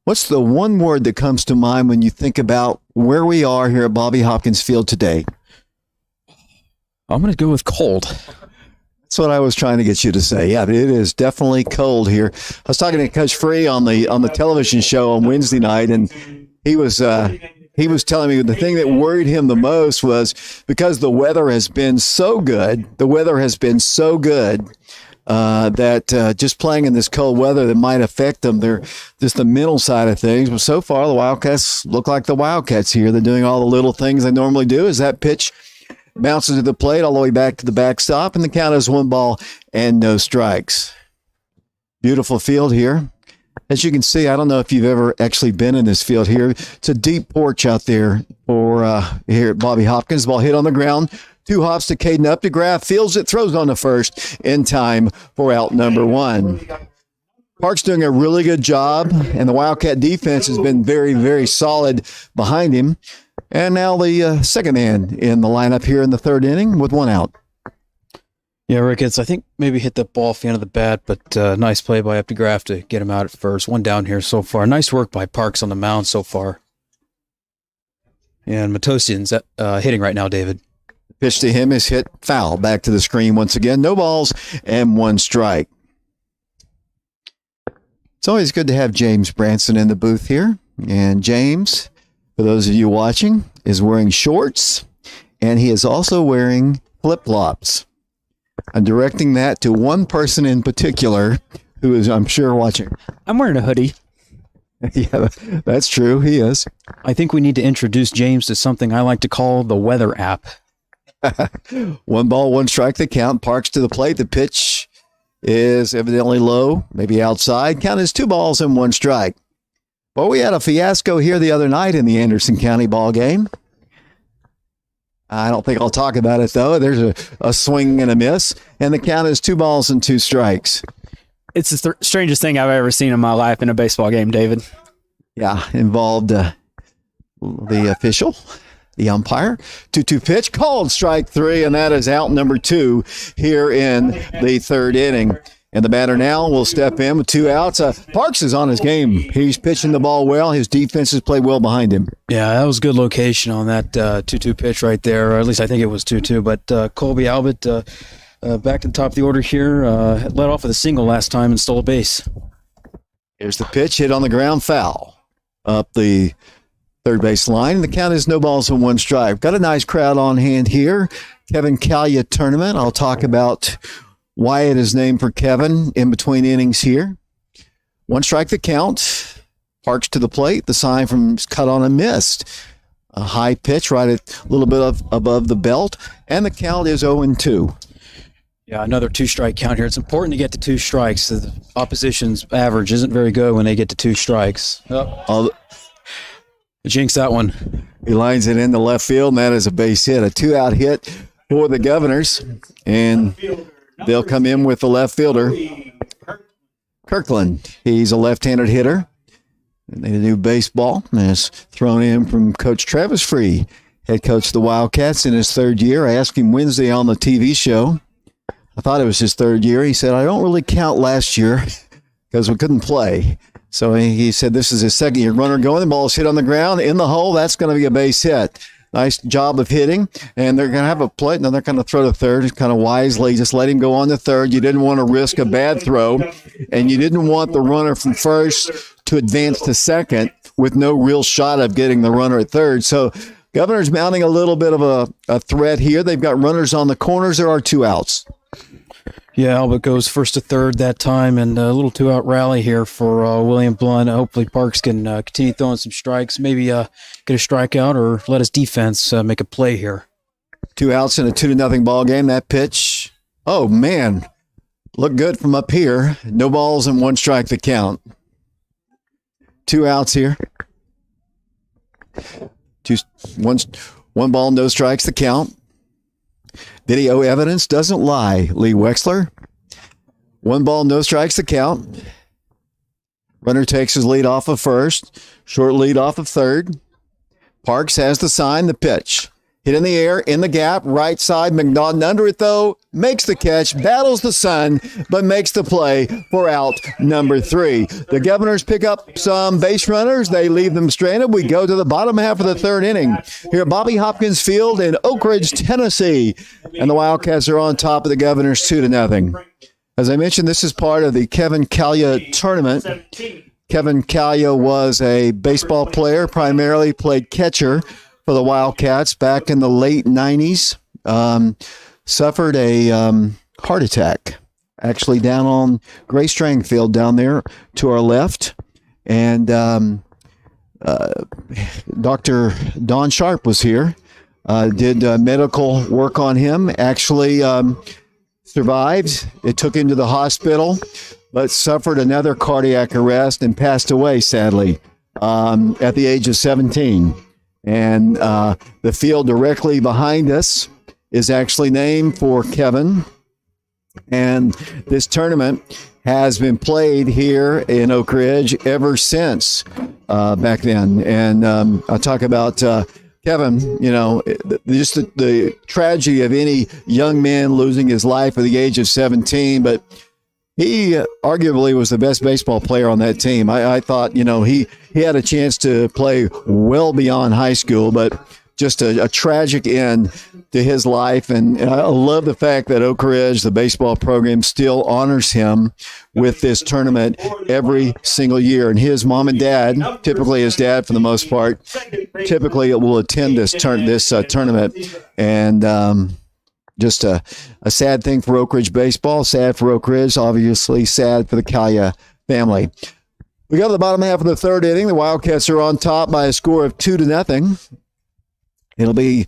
What's the one word that comes to mind when you think about where we are here at Bobby Hopkins Field today? I'm going to go with cold. That's what I was trying to get you to say. Yeah, it is definitely cold here. I was talking to Coach Free on the television show on Wednesday night, and he was telling me the thing that worried him the most was because the weather has been so good. The weather has been so good that just playing in this cold weather that might affect them. They're just the mental side of things. But so far, the Wildcats look like the Wildcats here. They're doing all the little things they normally do. As that pitch bounces to the plate all the way back to the backstop, and the count is 1 ball and no strikes. Beautiful field here. As you can see, I don't know if you've ever actually been in this field here. It's a deep porch out there for here at Bobby Hopkins. Ball hit on the ground. 2 hops to Caden up to Graff. Fields it, throws on the first in time for out number 1. Park's doing a really good job, and the Wildcat defense has been very, very solid behind him. And now the second man in the lineup here in the third inning with 1 out. Yeah, Ricketts, I think maybe hit the ball off the end of the bat, but nice play by Eptigraph to get him out at first. One down here so far. Nice work by Parks on the mound so far. And Matosian's hitting right now, David. Pitch to him is hit foul. Back to the screen once again. No balls and 1 strike. It's always good to have James Branson in the booth here. And James, for those of you watching, is wearing shorts, and he is also wearing flip-flops. I'm directing that to one person in particular who is, I'm sure, watching. I'm wearing a hoodie. Yeah, that's true. He is. I think we need to introduce James to something I like to call the weather app. 1 ball, 1 strike, the count. Parks to the plate. The pitch is evidently low, maybe outside. Count is 2 balls and 1 strike. Well, we had a fiasco here the other night in the Anderson County ball game. I don't think I'll talk about it, though. There's a swing and a miss, and the count is 2 balls and 2 strikes. It's the strangest thing I've ever seen in my life in a baseball game, David. Yeah, involved the official, the umpire. 2-2 pitch, called strike 3, and that is out number 2 here in the 3rd inning. And the batter now will step in with 2 outs. Parks is on his game. He's pitching the ball well. His defense has played well behind him. Yeah, that was good location on that 2-2 pitch right there, or at least I think it was 2-2. But Colby Albert back to the top of the order here, led off with a single last time and stole a base. Here's the pitch, hit on the ground, foul. Up the third base line. The count is no balls and 1 strike. Got a nice crowd on hand here. Kevin Callia Tournament. I'll talk about why it is named for Kevin in between innings here. 1 strike the count. Parks to the plate. The sign from cut on and missed. A high pitch right at a little bit above the belt. And the count is 0-2. Yeah, another 2-strike count here. It's important to get to 2 strikes. The opposition's average isn't very good when they get to 2 strikes. Jinx that one. He lines it into left field, and that is a base hit. A 2-out hit for the Governors. And they'll come in with the left fielder, Kirkland. He's a left-handed hitter. And they do baseball. And it's thrown in from Coach Travis Free, head coach of the Wildcats in his 3rd year. I asked him Wednesday on the TV show. I thought it was his 3rd year. He said, I don't really count last year because we couldn't play. So he said this is his 2nd year. Runner going, the ball's hit on the ground, in the hole. That's going to be a base hit. Nice job of hitting. And they're going to have a plate. Now they're going to throw to third kind of wisely. Just let him go on to third. You didn't want to risk a bad throw. And you didn't want the runner from first to advance to second with no real shot of getting the runner at third. So Governor's mounting a little bit of a threat here. They've got runners on the corners. There are 2 outs. Yeah, Albert goes first to third that time, and a little 2-out rally here for William Blount. Hopefully Parks can continue throwing some strikes, maybe get a strikeout or let his defense make a play here. 2 outs in a 2-0 ball game. That pitch, oh man, looked good from up here. No balls and 1 strike the count. 2 outs here. 1 ball, no strikes the count. Video evidence doesn't lie, Lee Wexler. 1 ball, no strikes the count. Runner takes his lead off of first. Short lead off of third. Parks has the sign, the pitch. Hit in the air, in the gap, right side. McNaughton under it, though. Makes the catch, battles the sun, but makes the play for out number 3. The Governors pick up some base runners. They leave them stranded. We go to the bottom half of the 3rd inning here at Bobby Hopkins Field in Oak Ridge, Tennessee. And the Wildcats are on top of the Governors 2-0. As I mentioned, this is part of the Kevin Callia Tournament. Kevin Callia was a baseball player, primarily played catcher for the Wildcats back in the late 90s. Suffered a heart attack, actually down on Gray Strang Field down there to our left. And Dr. Don Sharp was here, did medical work on him, actually survived. It took him to the hospital, but suffered another cardiac arrest and passed away, sadly, at the age of 17. And the field directly behind us is actually named for Kevin. And this tournament has been played here in Oak Ridge ever since back then. And I'll talk about Kevin, just the tragedy of any young man losing his life at the age of 17, but he arguably was the best baseball player on that team. I thought, he had a chance to play well beyond high school, but just a tragic end to his life. And I love the fact that Oak Ridge, the baseball program, still honors him with this tournament every single year. And his mom and dad, typically his dad for the most part, typically will attend this tournament. And just a sad thing for Oak Ridge baseball, sad for Oak Ridge, obviously sad for the Callia family. We go to the bottom half of the third inning. The Wildcats are on top by a score of 2-0. It'll be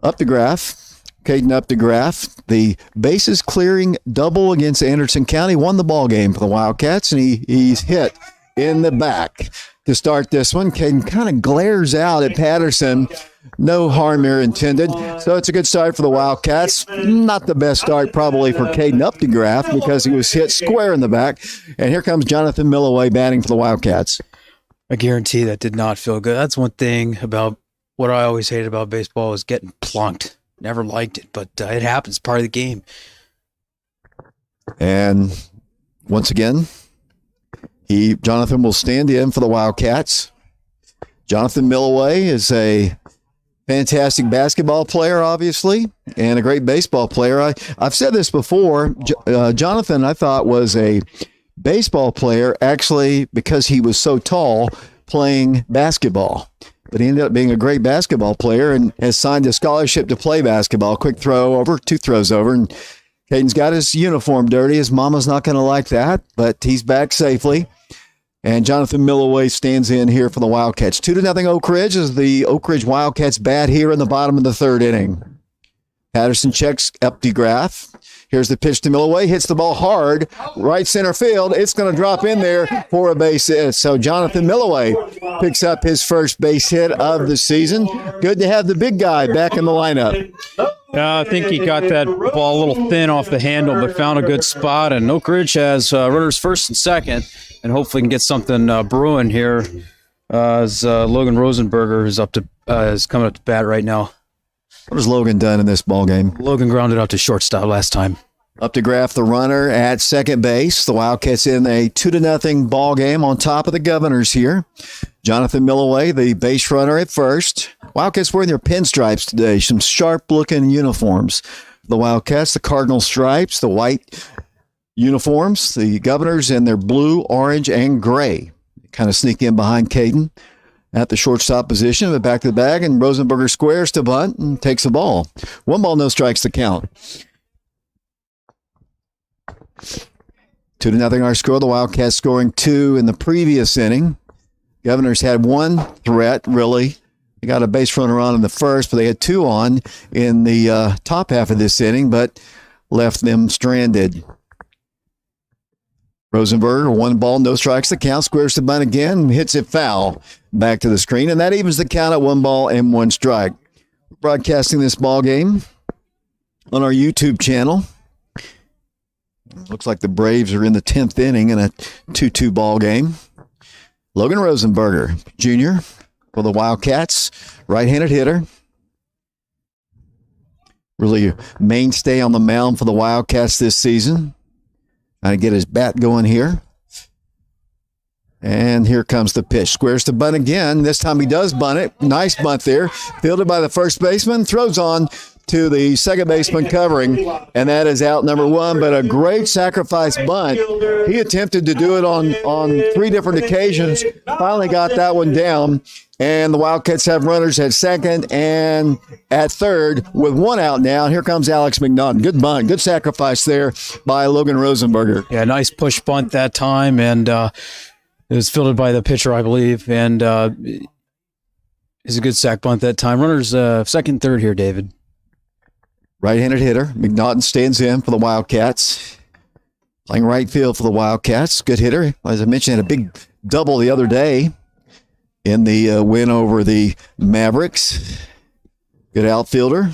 Updegraff, Caden Updegraff. The bases clearing double against Anderson County won the ball game for the Wildcats, and he's hit in the back to start this one. Caden kind of glares out at Patterson. No harm here intended. So it's a good start for the Wildcats. Not the best start probably for Caden Updegraff because he was hit square in the back. And here comes Jonathan Milloway batting for the Wildcats. I guarantee that did not feel good. That's one thing about what I always hated about baseball is getting plunked. Never liked it, but it happens. Part of the game. And once again, Jonathan will stand in for the Wildcats. Jonathan Milloway is a fantastic basketball player, obviously, and a great baseball player. I've said this before. Jonathan, I thought, was a baseball player, actually, because he was so tall playing basketball. But he ended up being a great basketball player and has signed a scholarship to play basketball. Quick throw over, 2 throws over, and Caden's got his uniform dirty. His mama's not going to like that, but he's back safely. And Jonathan Milloway stands in here for the Wildcats. 2-0 Oak Ridge as the Oak Ridge Wildcats bat here in the bottom of the third inning. Patterson checks Updegraff. Here's the pitch to Milloway. Hits the ball hard. Right center field. It's going to drop in there for a base hit. So Jonathan Milloway picks up his first base hit of the season. Good to have the big guy back in the lineup. I think he got that ball a little thin off the handle, but found a good spot. And Oak Ridge has runners first and second, and hopefully can get something brewing here as Logan Rosenberger is coming up to bat right now. What has Logan done in this ball game? Logan grounded out to shortstop last time. Updegraff, the runner at second base. The Wildcats in a 2-0 ball game on top of the Governors here. Jonathan Milloway, the base runner at first. Wildcats wearing their pinstripes today. Some sharp-looking uniforms. The Wildcats, the cardinal stripes, the white uniforms. The Governors in their blue, orange, and gray. Kind of sneak in behind Caden at the shortstop position, but back to the bag, and Rosenberger squares to bunt and takes the ball. 1 ball, no strikes to count. 2-0 our score. The Wildcats scoring 2 in the previous inning. Governors had 1 threat, really. They got a base runner on in the first, but they had 2 on in the top half of this inning, but left them stranded. Rosenberger, 1 ball, no strikes to count, squares the bunt again, and hits it foul back to the screen, and that evens the count at 1 ball and 1 strike. We're broadcasting this ball game on our YouTube channel. Looks like the Braves are in the 10th inning in a 2-2 ball game. Logan Rosenberger, Jr. for the Wildcats, right-handed hitter. Really a mainstay on the mound for the Wildcats this season. Trying to get his bat going here. And here comes the pitch. Squares to bunt again. This time he does bunt it. Nice bunt there. Fielded by the first baseman. Throws on to the second baseman covering. And that is out number 1. But a great sacrifice bunt. He attempted to do it on 3 different occasions. Finally got that one down. And the Wildcats have runners at second and at third with 1 out now. Here comes Alex McNaughton. Good bunt. Good sacrifice there by Logan Rosenberger. Yeah, nice push bunt that time. And it was fielded by the pitcher, I believe. And it's a good sack bunt that time. Runners second, third here, David. Right-handed hitter. McNaughton stands in for the Wildcats. Playing right field for the Wildcats. Good hitter. As I mentioned, had a big double the other day in the win over the Mavericks. Good outfielder.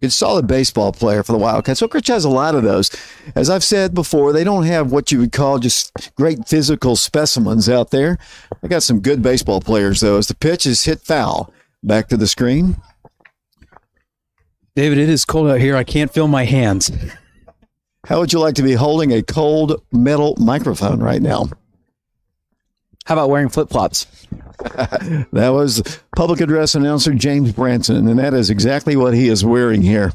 Good solid baseball player for the Wildcats. Oak Ridge has a lot of those. As I've said before, they don't have what you would call just great physical specimens out there. They got some good baseball players, though, as the pitch is hit foul. Back to the screen. David, it is cold out here. I can't feel my hands. How would you like to be holding a cold metal microphone right now? How about wearing flip-flops? That was public address announcer James Branson, and that is exactly what he is wearing here.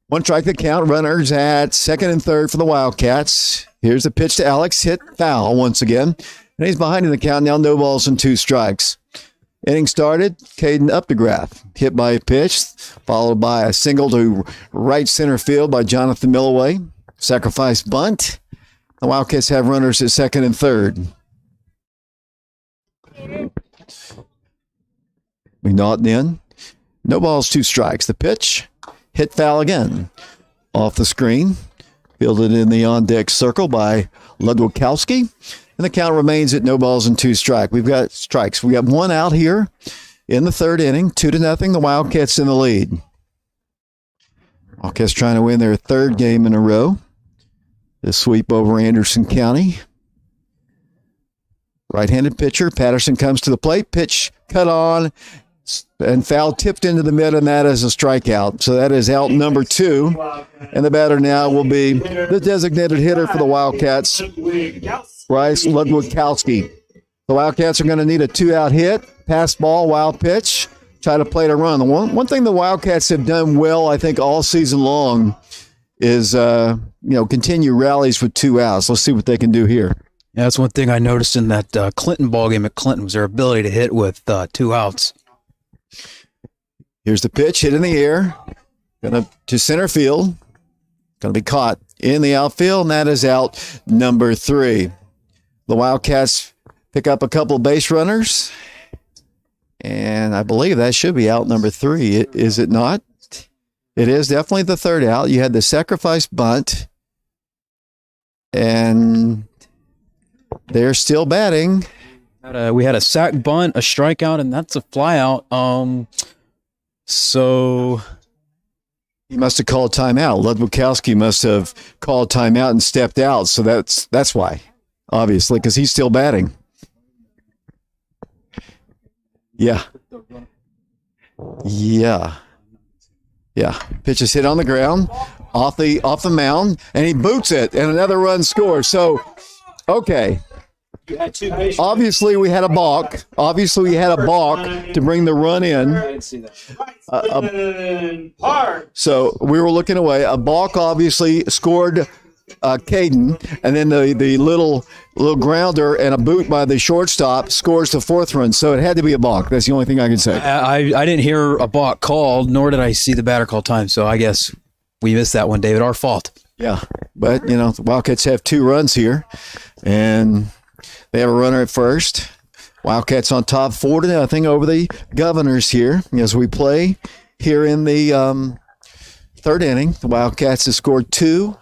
One strike the count, runners at second and third for the Wildcats. Here's the pitch to Alex, hit foul once again. And he's behind in the count now, no balls and 2 strikes. Inning started, Caden Updegraff hit by a pitch, followed by a single to right center field by Jonathan Milloway. Sacrifice bunt. The Wildcats have runners at second and third. McNaughton in. No balls, 2 strikes. The pitch, hit foul again. Off the screen, fielded in the on-deck circle by Ludwikowski. And the count remains at no balls and 2 strikes. We've got strikes. We got 1 out here in the third inning, 2-0. The Wildcats in the lead. Wildcats trying to win their 3rd game in a row. The sweep over Anderson County. Right-handed pitcher. Patterson comes to the plate. Pitch cut on and foul tipped into the mid, and that is a strikeout. So that is out number 2. And the batter now will be the designated hitter for the Wildcats, Bryce Ludwikowski. The Wildcats are going to need a 2-out hit, pass ball, wild pitch, try to play to run. The one thing the Wildcats have done well, I think, all season long is, continue rallies with 2 outs. Let's see what they can do here. Yeah, that's one thing I noticed in that Clinton ball game at Clinton was their ability to hit with 2 outs. Here's the pitch, hit in the air, to center field. Going to be caught in the outfield, and that is out number 3. The Wildcats pick up a couple of base runners, and I believe that should be out number 3. Is it not? It is definitely the 3rd out. You had the sacrifice bunt, and they're still batting. We had a sac bunt, a strikeout, and that's a flyout. So he must have called timeout. Ludwikowski must have called timeout and stepped out. So that's why, obviously, because he's still batting. Yeah. Pitch is hit on the ground, off the mound, and he boots it, and another run scores. So, okay. Obviously, we had a balk. To bring the run in. I didn't see that. So we were looking away. A balk obviously scored Caden, and then the little grounder and a boot by the shortstop scores the 4th run. So it had to be a balk. That's the only thing I can say. I didn't hear a balk called, nor did I see the batter call time. So I guess we missed that one, David. Our fault. Yeah, but the Wildcats have 2 runs here, and they have a runner at first. Wildcats on top 4-0 over the Governors here as we play here in the 3rd inning. The Wildcats have scored 2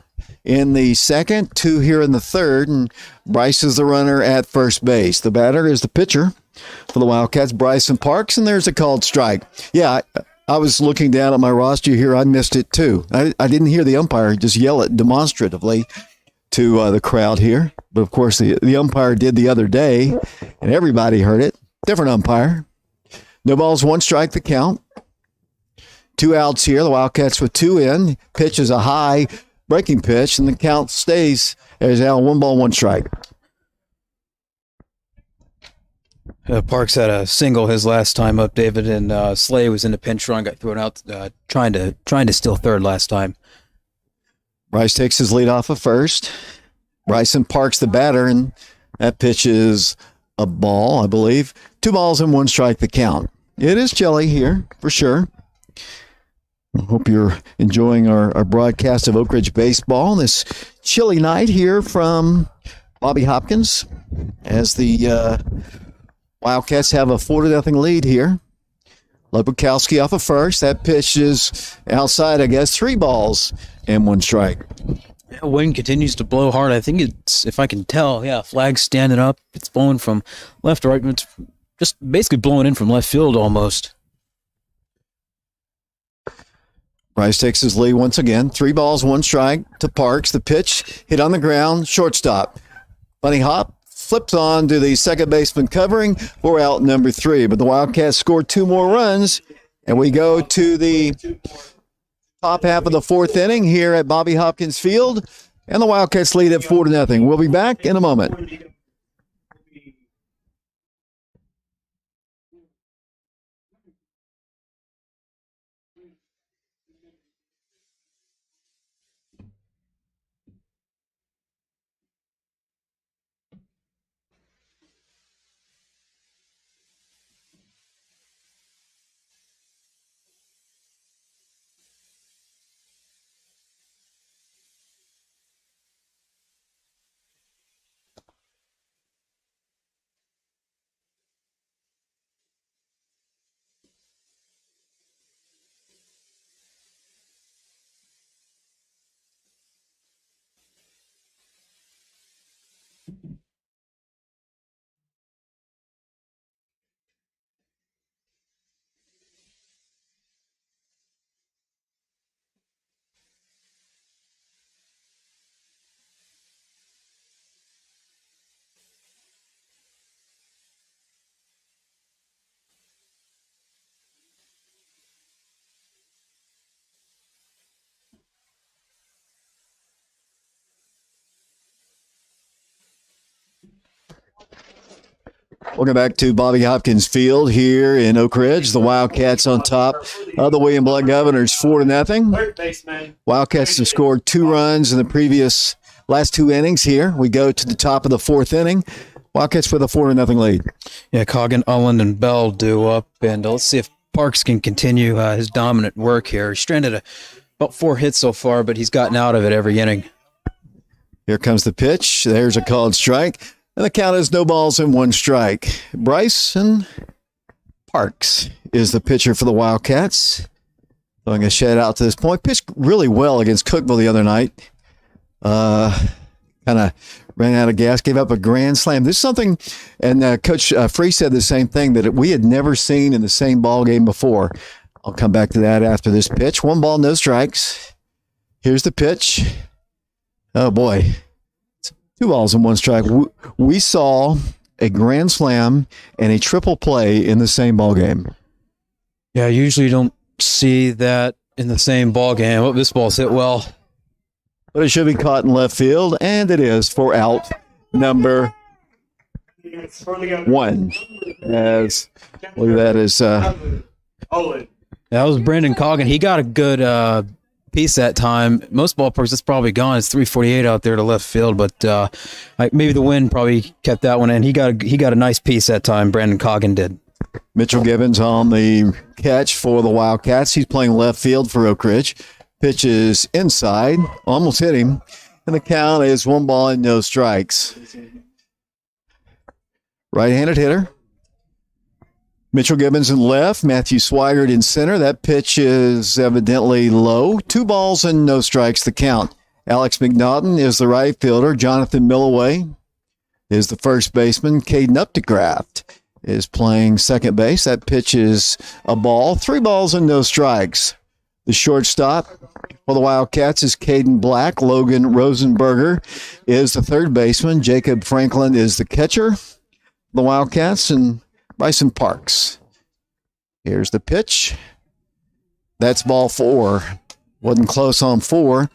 in the 2nd, 2 here in the 3rd, and Bryce is the runner at first base. The batter is the pitcher for the Wildcats, Bryson Parks, and there's a called strike. Yeah, I was looking down at my roster here. I missed it too. I didn't hear the umpire just yell it demonstratively to the crowd here. But, of course, the umpire did the other day, and everybody heard it. Different umpire. No balls, 1 strike, the count. 2 outs here. The Wildcats with 2 in. Pitch is a high breaking pitch, and the count stays as now 1 ball, 1 strike. Parks had a single his last time up, David, and Slay was in the pinch run, got thrown out, trying to steal 3rd last time. Bryce takes his lead off of first. Bryson Parks the batter, and that pitch is a ball, I believe. 2 balls and 1 strike, the count. It is chilly here, for sure. I hope you're enjoying our broadcast of Oak Ridge baseball this chilly night here from Bobby Hopkins as the Wildcats have a 4-0 lead here. Ludwikowski off of first. That pitch is outside, I guess. 3 balls and 1 strike. Wind continues to blow hard. I think it's, if I can tell, flag's standing up. It's blowing from left to right. It's just basically blowing in from left field almost. Bryce takes his lead once again. 3 balls, 1 strike to Parks. The pitch hit on the ground, shortstop. Bunny hop, flips on to the second baseman covering for out number 3. But the Wildcats scored 2 more runs, And we go to the top half of the fourth inning here at Bobby Hopkins Field, and the Wildcats lead at 4-0. We'll be back in a moment. Welcome back to Bobby Hopkins Field here in Oak Ridge. The Wildcats on top of the William Blount Governors 4-0. Wildcats have scored 2 runs in the last 2 innings here. We go to the top of the fourth inning. Wildcats with a 4-0 lead. Yeah, Coggin, Ulland, and Bell due up, and let's see if Parks can continue his dominant work here. He's stranded about 4 hits so far, but he's gotten out of it every inning. Here comes the pitch. There's a called strike. And the count is no balls and 1 strike. Bryson Parks is the pitcher for the Wildcats. Throwing a shout out to this point. Pitched really well against Cookeville the other night. Kind of ran out of gas, gave up a grand slam. This is something, and Coach Free said the same thing, that we had never seen in the same ball game before. I'll come back to that after this pitch. 1 ball, no strikes. Here's the pitch. Oh, boy. 2 balls and 1 strike. We saw a grand slam and a triple play in the same ball game. Yeah, usually you don't see that in the same ball game. Oh, this ball's hit well. But it should be caught in left field, and it is for out number 1. As look at that is that was Brandon Coggin. He got a good piece that time. Most ballparks, it's probably gone. It's 348 out there to left field, but maybe the wind probably kept that one in. He got a nice piece that time. Brandon Coggin did. Mitchell Gibbons on the catch for the Wildcats. He's playing left field for Oak Ridge. Pitch is inside, almost hit him, and the count is 1 ball and no strikes. Right-handed hitter. Mitchell Gibbons in left, Matthew Swigert in center. That pitch is evidently low. 2 balls and no strikes the count. Alex McNaughton is the right fielder. Jonathan Millaway is the first baseman. Caden Updegraft is playing second base. That pitch is a ball. 3 balls and no strikes. The shortstop for the Wildcats is Caden Black. Logan Rosenberger is the third baseman. Jacob Franklin is the catcher. The Wildcats, and Bryson Parks. Here's the pitch. That's ball 4. Wasn't close on 4.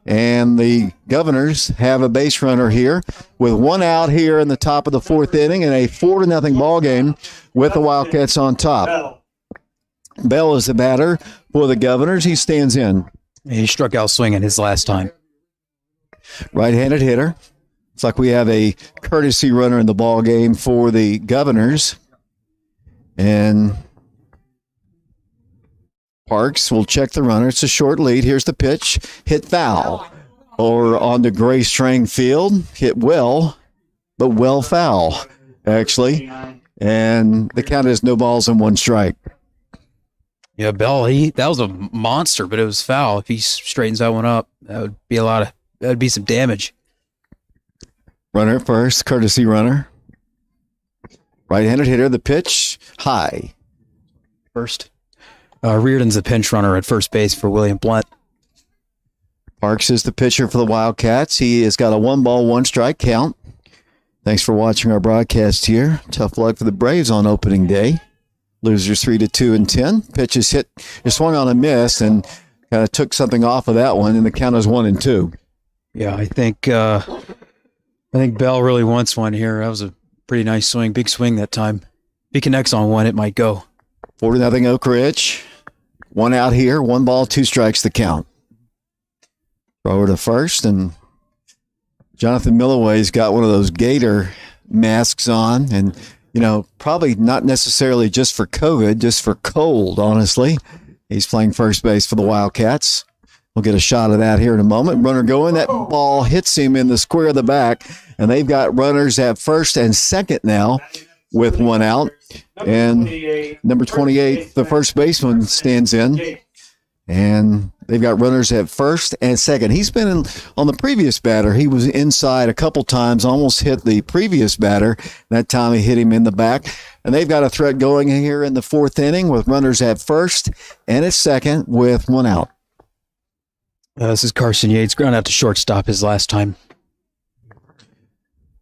And the Governors have a base runner here with 1 out here in the top of the 4th inning and a 4-0 ball game with the Wildcats on top. Bell is the batter for the Governors. He stands in. He struck out swinging his last time. Right-handed hitter. It's like we have a courtesy runner in the ball game for the Governors. And Parks will check the runner. It's a short lead. Here's the pitch. Hit foul. Or on the Gray Strang field. Hit well, but well foul, actually. And the count is no balls and 1 strike. Yeah, Bell, that was a monster, but it was foul. If he straightens that one up, that would be some damage. Runner at first, courtesy runner. Right-handed hitter, the pitch, high. First. Reardon's the pinch runner at first base for William Blount. Parks is the pitcher for the Wildcats. He has got a 1 ball, 1 strike count. Thanks for watching our broadcast here. Tough luck for the Braves on opening day. Losers 3-2 and 10. Pitch is hit. It swung on a miss and kind of took something off of that one, and the count is 1-2. Yeah, I think Bell really wants one here. That was a pretty nice swing, big swing that time. If he connects on one, it might go. 4-0 Oak Ridge. One out here, 1 ball, 2 strikes the count. Thrower to first, and Jonathan Milloway's got one of those gator masks on, and probably not necessarily just for COVID, just for cold, honestly. He's playing first base for the Wildcats. We'll get a shot of that here in a moment. Runner going, that ball hits him in the square of the back, and they've got runners at first and second now with 1 out. And number 28, the first baseman, stands in. And they've got runners at first and second. He's been on the previous batter. He was inside a couple times, almost hit the previous batter. That time he hit him in the back. And they've got a threat going here in the 4th inning with runners at first and at second with 1 out. This is Carson Yates, ground out to shortstop his last time.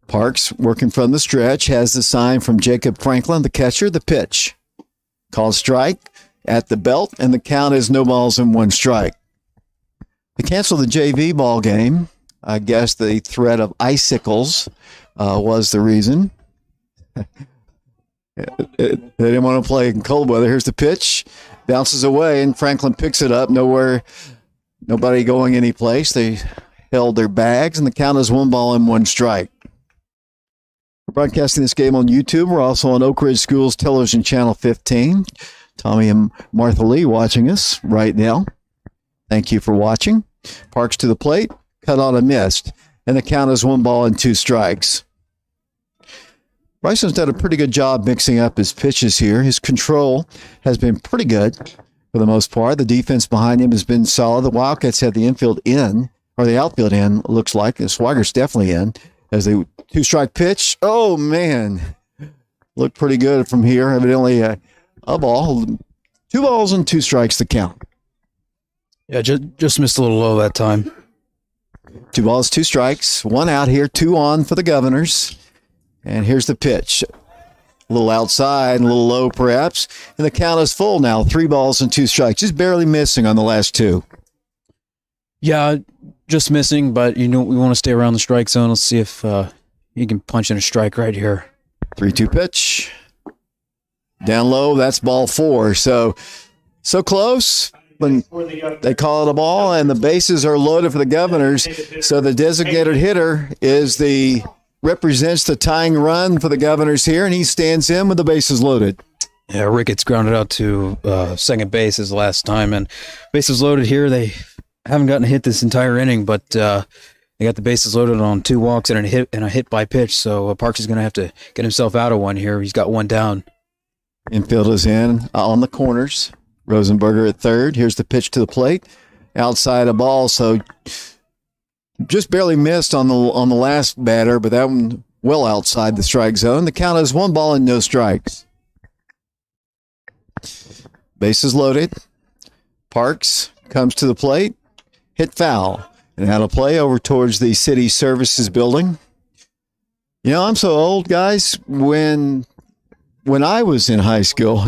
Parks, working from the stretch, has the sign from Jacob Franklin, the catcher, the pitch. Called strike at the belt, and the count is 0 balls and 1 strike. They canceled the JV ball game. I guess the threat of icicles was the reason. They didn't want to play in cold weather. Here's the pitch. Bounces away, and Franklin picks it up. Nobody going any place. They held their bags, and the count is 1 ball and 1 strike. We're broadcasting this game on YouTube. We're also on Oak Ridge Schools Television Channel 15. Tommy and Martha Lee watching us right now. Thank you for watching. Parks to the plate, cut on a missed, and the count is 1 ball and 2 strikes. Bryson's done a pretty good job mixing up his pitches here. His control has been pretty good for the most part. The defense behind him has been solid. The Wildcats had the infield in, or the outfield in, looks like. The Swagger's definitely in. As a 2-strike pitch. Oh, man. Looked pretty good from here. Evidently a ball. 2 balls and 2 strikes to count. Yeah, just missed a little low that time. 2 balls, 2 strikes. 1 out here, 2 on for the Governors. And here's the pitch. A little outside, a little low perhaps. And the count is full now. 3 balls and 2 strikes. Just barely missing on the last 2. Yeah, just missing, but we want to stay around the strike zone. Let's see if he can punch in a strike right here. 3-2 pitch. Down low, that's ball 4. So close. When they call it a ball, and the bases are loaded for the Governors. So the designated hitter represents the tying run for the Governors here, and he stands in with the bases loaded. Yeah, Ricketts grounded out to second base his last time, and bases loaded here. They haven't gotten a hit this entire inning, but they got the bases loaded on 2 walks and a hit by pitch. So Parks is going to have to get himself out of one here. He's got 1 down. Infield is in on the corners. Rosenberger at third. Here's the pitch to the plate. Outside a ball, so just barely missed on the last batter, but that one well outside the strike zone. The count is 1 ball and no strikes. Bases loaded. Parks comes to the plate. Hit foul. And out of play over towards the city services building. I'm so old, guys. When I was in high school,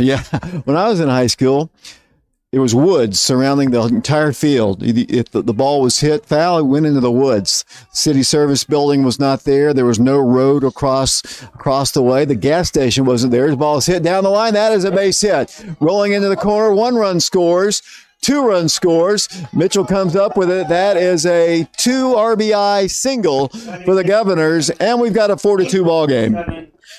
it was woods surrounding the entire field. If the ball was hit foul, it went into the woods. City service building was not there. There was no road across the way. The gas station wasn't there. The ball was hit down the line. That is a base hit. Rolling into the corner, 1 run scores. 2-run scores. Mitchell comes up with it. That is a 2 RBI single for the Governors, and we've got a 4-2 ball game.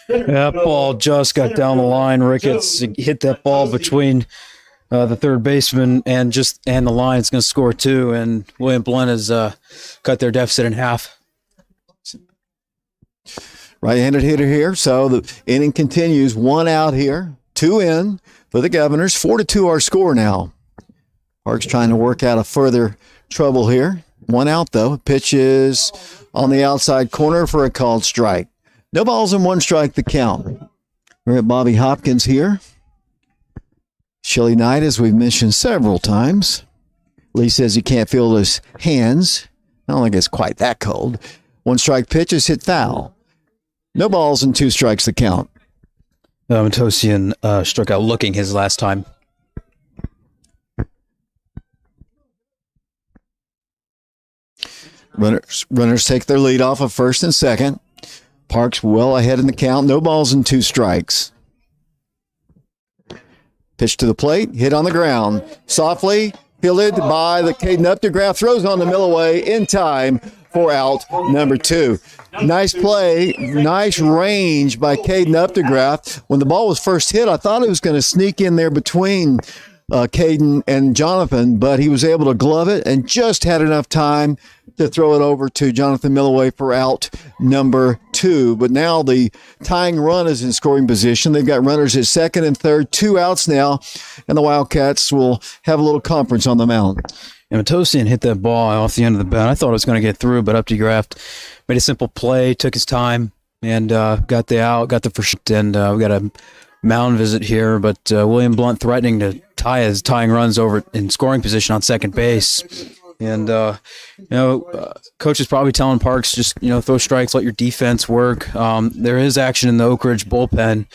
That ball just got down the line. Ricketts hit that ball between the third baseman and the line. It's going to score 2, and William Blount has cut their deficit in half. Right-handed hitter here, so the inning continues. 1 out here, 2 in for the Governors. 4-2 our score now. Parks trying to work out a further trouble here. 1 out, though. Pitch is on the outside corner for a called strike. No balls and 1 strike the count. We're at Bobby Hopkins here. Chilly night, as we've mentioned several times. Lee says he can't feel his hands. I don't think it's quite that cold. 1 strike pitch is hit foul. No balls and 2 strikes the count. Matosian struck out looking his last time. Runners take their lead off of first and second. Parks well ahead in the count. No balls and 2 strikes. Pitch to the plate, hit on the ground. Softly fielded by the Caden Updegraff. Throws on the mill away in time for out number 2. Nice play, nice range by Caden Updegraff. When the ball was first hit, I thought it was going to sneak in there between Caden and Jonathan, but he was able to glove it and just had enough time to throw it over to Jonathan Milloway for out number 2. But now the tying run is in scoring position. They've got runners at second and third, 2 outs now, and the Wildcats will have a little conference on the mound. And Matosian hit that ball off the end of the bat. I thought it was going to get through, but Updegraff made a simple play, took his time, and got the out, got the first. And we got a mound visit here, but William Blount threatening to tie his tying runs over in scoring position on second base. And, coach is probably telling Parks, just, throw strikes, let your defense work. There is action in the Oak Ridge bullpen,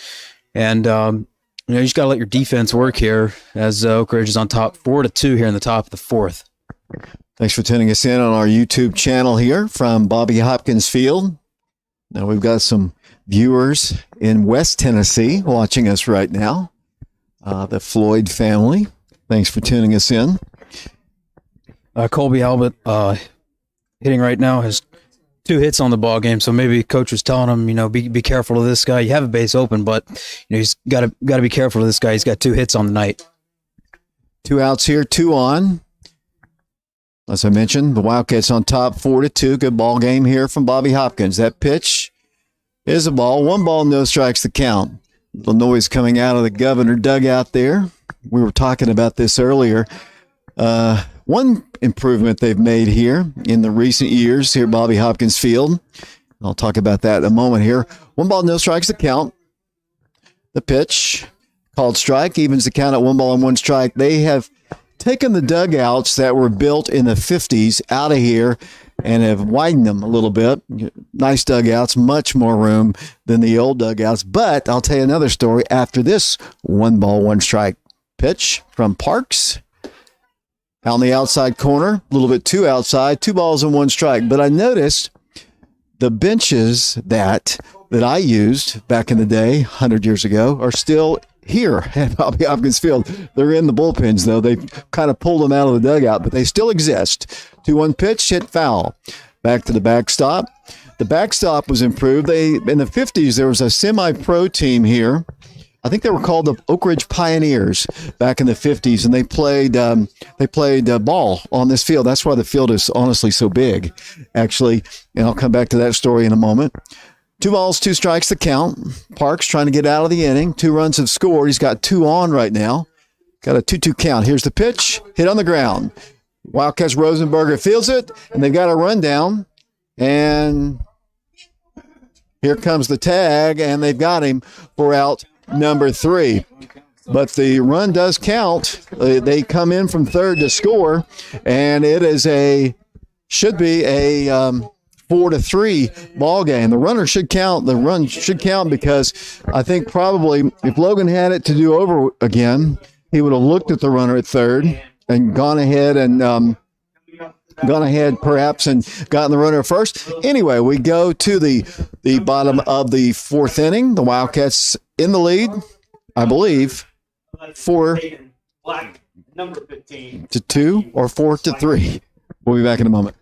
and, you just got to let your defense work here as Oak Ridge is on top 4-2 here in the top of the 4th. Thanks for tuning us in on our YouTube channel here from Bobby Hopkins Field. Now we've got some viewers in West Tennessee watching us right now. The Floyd family. Thanks for tuning us in. Colby Albert hitting right now has 2 hits on the ball game, so maybe coach was telling him, be careful of this guy. You have a base open, but he's got to be careful of this guy. He's got 2 hits on the night. 2 outs here, 2 on. As I mentioned, the Wildcats on top 4-2. Good ball game here from Bobby Hopkins. That pitch is a ball. 1 ball, no strikes the count. The noise coming out of the Governor dugout there. We were talking about this earlier. One improvement they've made here in the recent years here at Bobby Hopkins Field. I'll talk about that in a moment here. 1 ball, no strikes the count. The pitch called strike evens the count at 1 ball and 1 strike. They have taken the dugouts that were built in the 50s out of here and have widened them a little bit. Nice dugouts, much more room than the old dugouts. But I'll tell you another story after this 1 ball, 1 strike pitch from Parks. Out on the outside corner, a little bit too outside, 2 balls and 1 strike. But I noticed the benches that I used back in the day, 100 years ago, are still here at Bobby Hopkins Field. They're in the bullpens, though. They've kind of pulled them out of the dugout, but they still exist. 2-1 pitch, hit foul. Back to the backstop. The backstop was improved. In the 50s, there was a semi-pro team here. I think they were called the Oak Ridge Pioneers back in the 50s, and they played ball on this field. That's why the field is honestly so big, actually, and I'll come back to that story in a moment. 2 balls, 2 strikes the count. Parks trying to get out of the inning. 2 runs have scored. He's got 2 on right now. Got a 2-2 count. Here's the pitch. Hit on the ground. Wildcats Rosenberger fields it, and they've got a rundown. And here comes the tag, and they've got him for out number 3. But the run does count. They come in from third to score, and it should be a 4-3 ball game. The runner should count. The run should count because I think probably if Logan had it to do over again, he would have looked at the runner at third and gone ahead perhaps and gotten the runner first. Anyway, we go to the bottom of the 4th inning. The Wildcats in the lead, I believe, 4-2 or 4-3. We'll be back in a moment.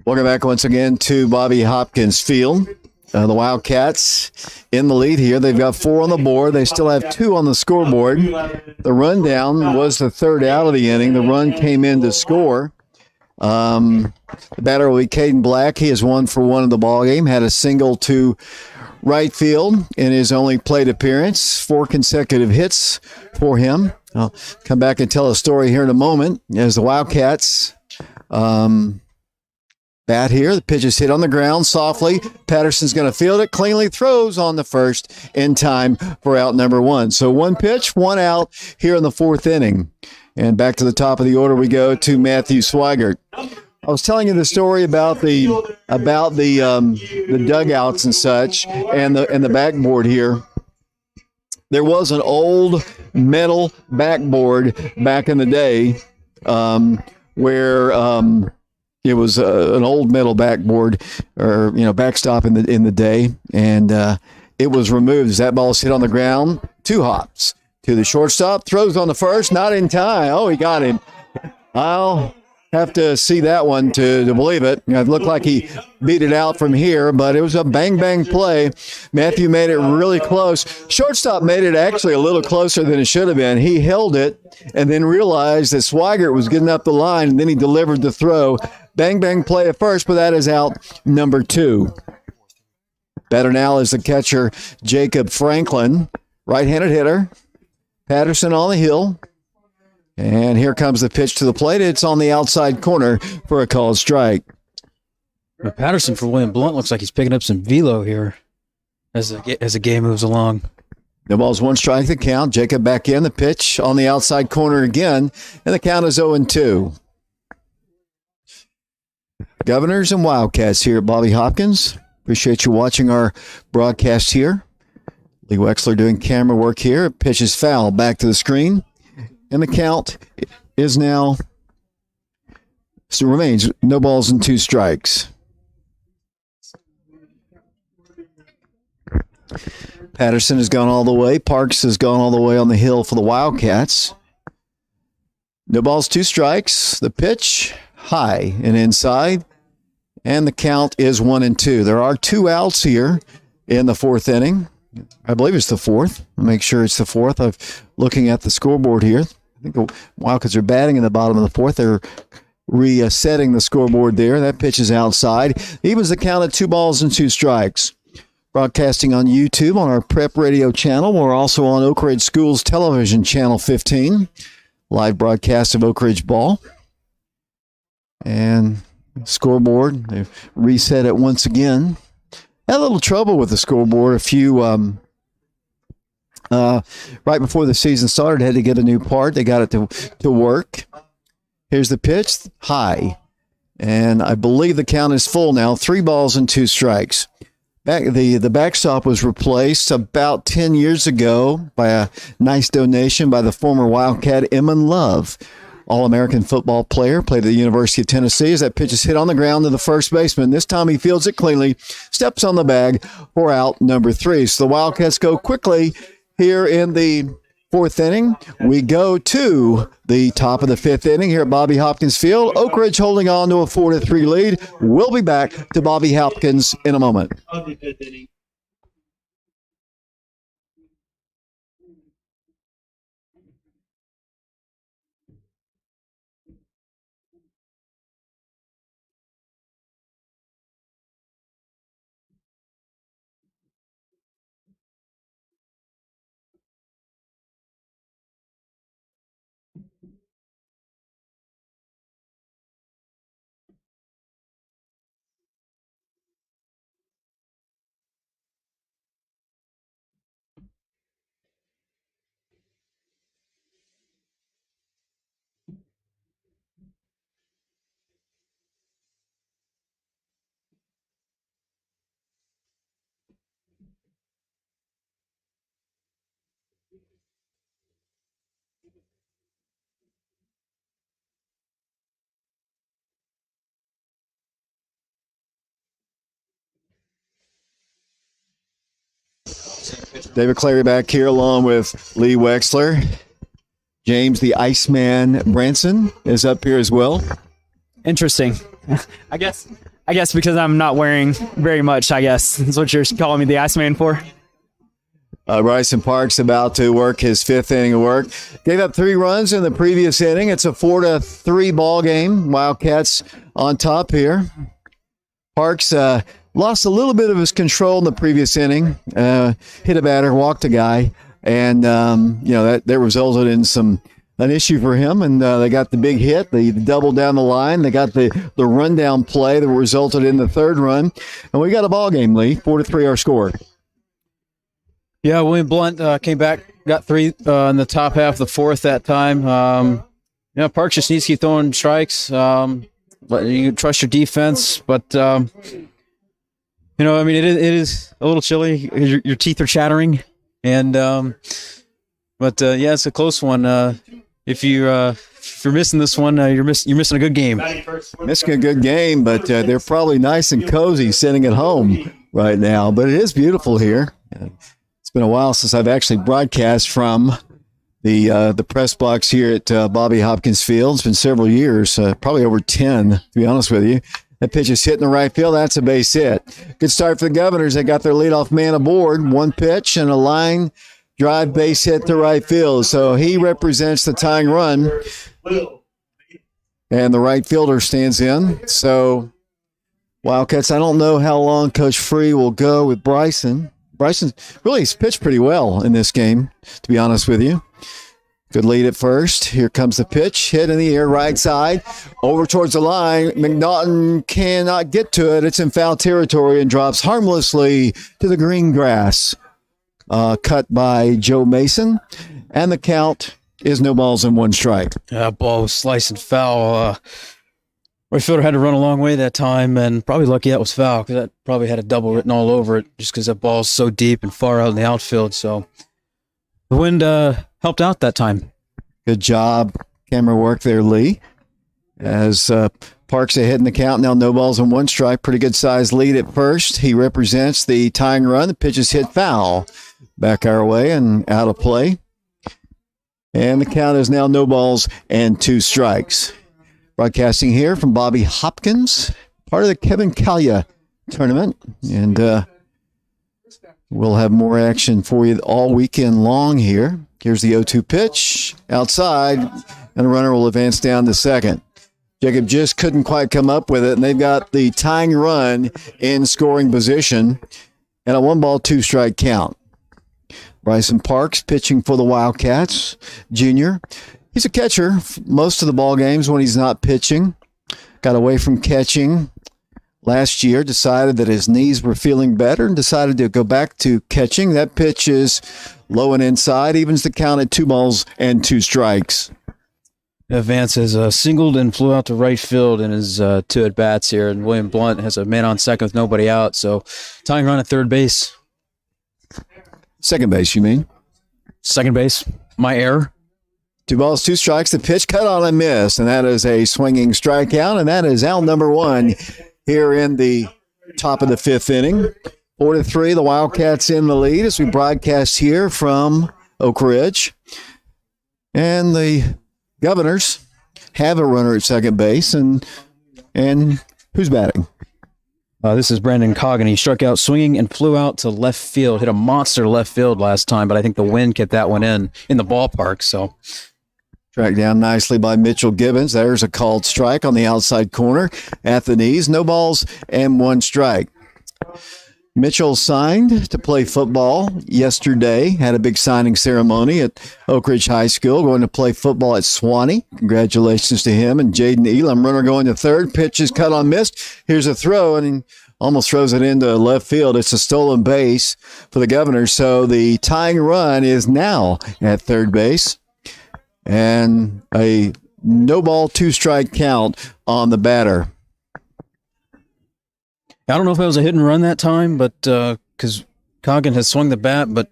Welcome back once again to Bobby Hopkins Field. The Wildcats in the lead here. They've got 4 on the board. They still have 2 on the scoreboard. The rundown was the third out of the inning. The run came in to score. The batter will be Caden Black. He has 1 for 1 in the ballgame. Had a single to right field in his only plate appearance. 4 consecutive hits for him. I'll come back and tell a story here in a moment as the Wildcats bat here. The pitch is hit on the ground softly. Patterson's going to field it cleanly. Throws on the first in time for out number 1. So 1 pitch, 1 out here in the 4th inning. And back to the top of the order we go to Matthew Swigert. I was telling you the story about the dugouts and such, and the backboard here. There was an old metal backboard back in the day, where it was an old metal backboard, or backstop in the day, and it was removed as that ball hit on the ground. 2 hops to the shortstop, throws on the first, not in time. Oh, he got him. I'll have to see that one to believe it. It looked like he beat it out from here, but it was a bang play. Matthew made it really close. Shortstop made it actually a little closer than it should have been. He held it and then realized that Swigert was getting up the line, and then he delivered the throw. Bang play at first, but that is out number 2. Better now is the catcher, Jacob Franklin, right-handed hitter. Patterson on the hill. And here comes the pitch to the plate. It's on the outside corner for a called strike. Patterson for William Blount looks like he's picking up some velo here as the game moves along. The ball's 1 strike to count. Jacob back in. The pitch on the outside corner again. And the count is 0-2. Governors and Wildcats here at Bobby Hopkins. Appreciate you watching our broadcast here. Lee Wexler doing camera work here. Pitch is foul back to the screen. And the count is now, still remains no balls and 2 strikes. Patterson has gone all the way. Parks has gone all the way on the hill for the Wildcats. No balls, 2 strikes. The pitch high and inside. And the count is 1-2. There are 2 outs here in the 4th inning. I believe it's the 4th. I'll make sure it's the 4th. I'm looking at the scoreboard here. I think the Wildcats are batting in the bottom of the 4th. They're resetting the scoreboard there. That pitch is outside. Evens the count at 2 balls and 2 strikes. Broadcasting on YouTube on our Prep Radio channel. We're also on Oak Ridge Schools Television Channel 15. Live broadcast of Oak Ridge ball. And scoreboard, they've reset it once again. Had a little trouble with the scoreboard. A few, right before the season started, had to get a new part. They got it to work. Here's the pitch, high. And I believe the count is full now. 3 balls and 2 strikes. The backstop was replaced about 10 years ago by a nice donation by the former Wildcat Emmon Love. All-American football player, played at the University of Tennessee. As that pitch is hit on the ground to the first baseman. This time he fields it cleanly, steps on the bag for out number 3. So the Wildcats go quickly here in the 4th inning. We go to the top of the 5th inning here at Bobby Hopkins Field. Oak Ridge holding on to a 4-3 lead. We'll be back to Bobby Hopkins in a moment. David Clary back here along with Lee Wexler. James the Iceman Branson is up here as well. Interesting. I guess because I'm not wearing very much, I guess. That's what you're calling me the Iceman for. Bryson Parks about to work his fifth inning of work. Gave up 3 runs in the previous inning. It's a 4-3 ball game. Wildcats on top here. Parks lost a little bit of his control in the previous inning. Hit a batter, walked a guy, and that resulted in an issue for him. And they got the big hit, the double down the line. They got the rundown play that resulted in the 3rd run, and we got a ball game, Lee. 4-3 our score. Yeah, William Blount came back, got 3 in the top half of the 4th that time. Parks just needs to keep throwing strikes. But you can trust your defense, but it is a little chilly. Your teeth are chattering, and it's a close one. If you're missing this one, you're missing a good game. Missing a good game, but they're probably nice and cozy sitting at home right now. But it is beautiful here. It's been a while since I've actually broadcast from the press box here at Bobby Hopkins Field. It's been several years, probably over 10, to be honest with you. That pitch is hit in the right field. That's a base hit. Good start for the Governors. They got their leadoff man aboard. 1 pitch and a line drive base hit to right field. So he represents the tying run. And the right fielder stands in. So Wildcats, I don't know how long Coach Free will go with Bryson. Bryson really has pitched pretty well in this game, to be honest with you. Good lead at first. Here comes the pitch. Hit in the air, right side. Over towards the line. McNaughton cannot get to it. It's in foul territory and drops harmlessly to the green grass. Cut by Joe Mason. And the count is no balls and 1 strike. Ball was slicing foul. Right fielder had to run a long way that time, and probably lucky that was foul because that probably had a double written all over it just because that ball's so deep and far out in the outfield. So the wind helped out that time. Good job. Camera work there, Lee. As Parks ahead in the count, now no balls and 1 strike. Pretty good size lead at first. He represents the tying run. The pitch is hit foul. Back our way and out of play. And the count is now no balls and 2 strikes. Broadcasting here from Bobby Hopkins, part of the Kevin Callia Tournament. And we'll have more action for you all weekend long here. Here's the 0-2 pitch outside, and the runner will advance down to second. Jacob just couldn't quite come up with it, and they've got the tying run in scoring position and a 1-ball, 2-strike count. Bryson Parks pitching for the Wildcats, junior. He's a catcher most of the ball games when he's not pitching. Got away from catching last year, decided that his knees were feeling better and decided to go back to catching. That pitch is low and inside, evens the count at 2 balls and 2 strikes. Vance has singled and flew out to right field in his 2 at-bats here, and William Blount has a man on second with nobody out, so tying run at third base. Second base, you mean? Second base, my error. 2 balls, 2 strikes. The pitch cut on and miss, and that is a swinging strikeout, and that is out number 1 here in the top of the 5th inning. 4-3, the Wildcats in the lead as we broadcast here from Oak Ridge. And the Governors have a runner at second base, and who's batting? This is Brandon Coggan. He struck out swinging and flew out to left field. Hit a monster left field last time, but I think the wind kept that one in the ballpark. So tracked down nicely by Mitchell Gibbons. There's a called strike on the outside corner at the knees. No balls and 1 strike. Mitchell signed to play football yesterday. Had a big signing ceremony at Oak Ridge High School. Going to play football at Swanee. Congratulations to him and Jaden Elam. Runner going to third. Pitch is cut on missed. Here's a throw, and he almost throws it into left field. It's a stolen base for the Governors. So the tying run is now at third base. And a no ball, 2 strike count on the batter. I don't know if it was a hit and run that time, but because Coggan has swung the bat, but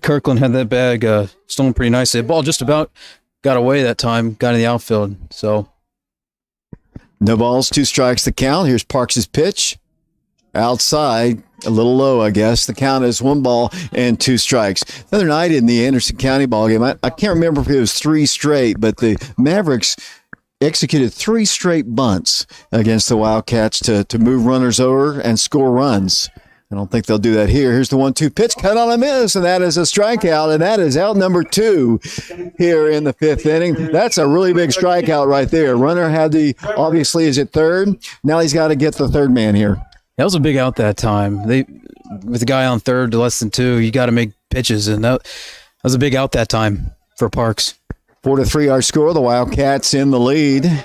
Kirkland had that bag stolen pretty nicely. The ball just about got away that time, got in the outfield. So no balls, 2 strikes the count. Here's Parks' pitch. Outside, a little low, I guess. The count is 1 ball and 2 strikes. The other night in the Anderson County ball game, I can't remember if it was 3 straight, but the Mavericks executed 3 straight bunts against the Wildcats to move runners over and score runs. I don't think they'll do that here. Here's the 1-2 pitch, cut on a miss, and that is a strikeout, and that is out number 2 here in the 5th inning. That's a really big strikeout right there. Runner obviously is at third. Now he's got to get the third man here. That was a big out that time. With the guy on third to less than 2, you got to make pitches, and that was a big out that time for Parks. 4-3 our score. The Wildcats in the lead.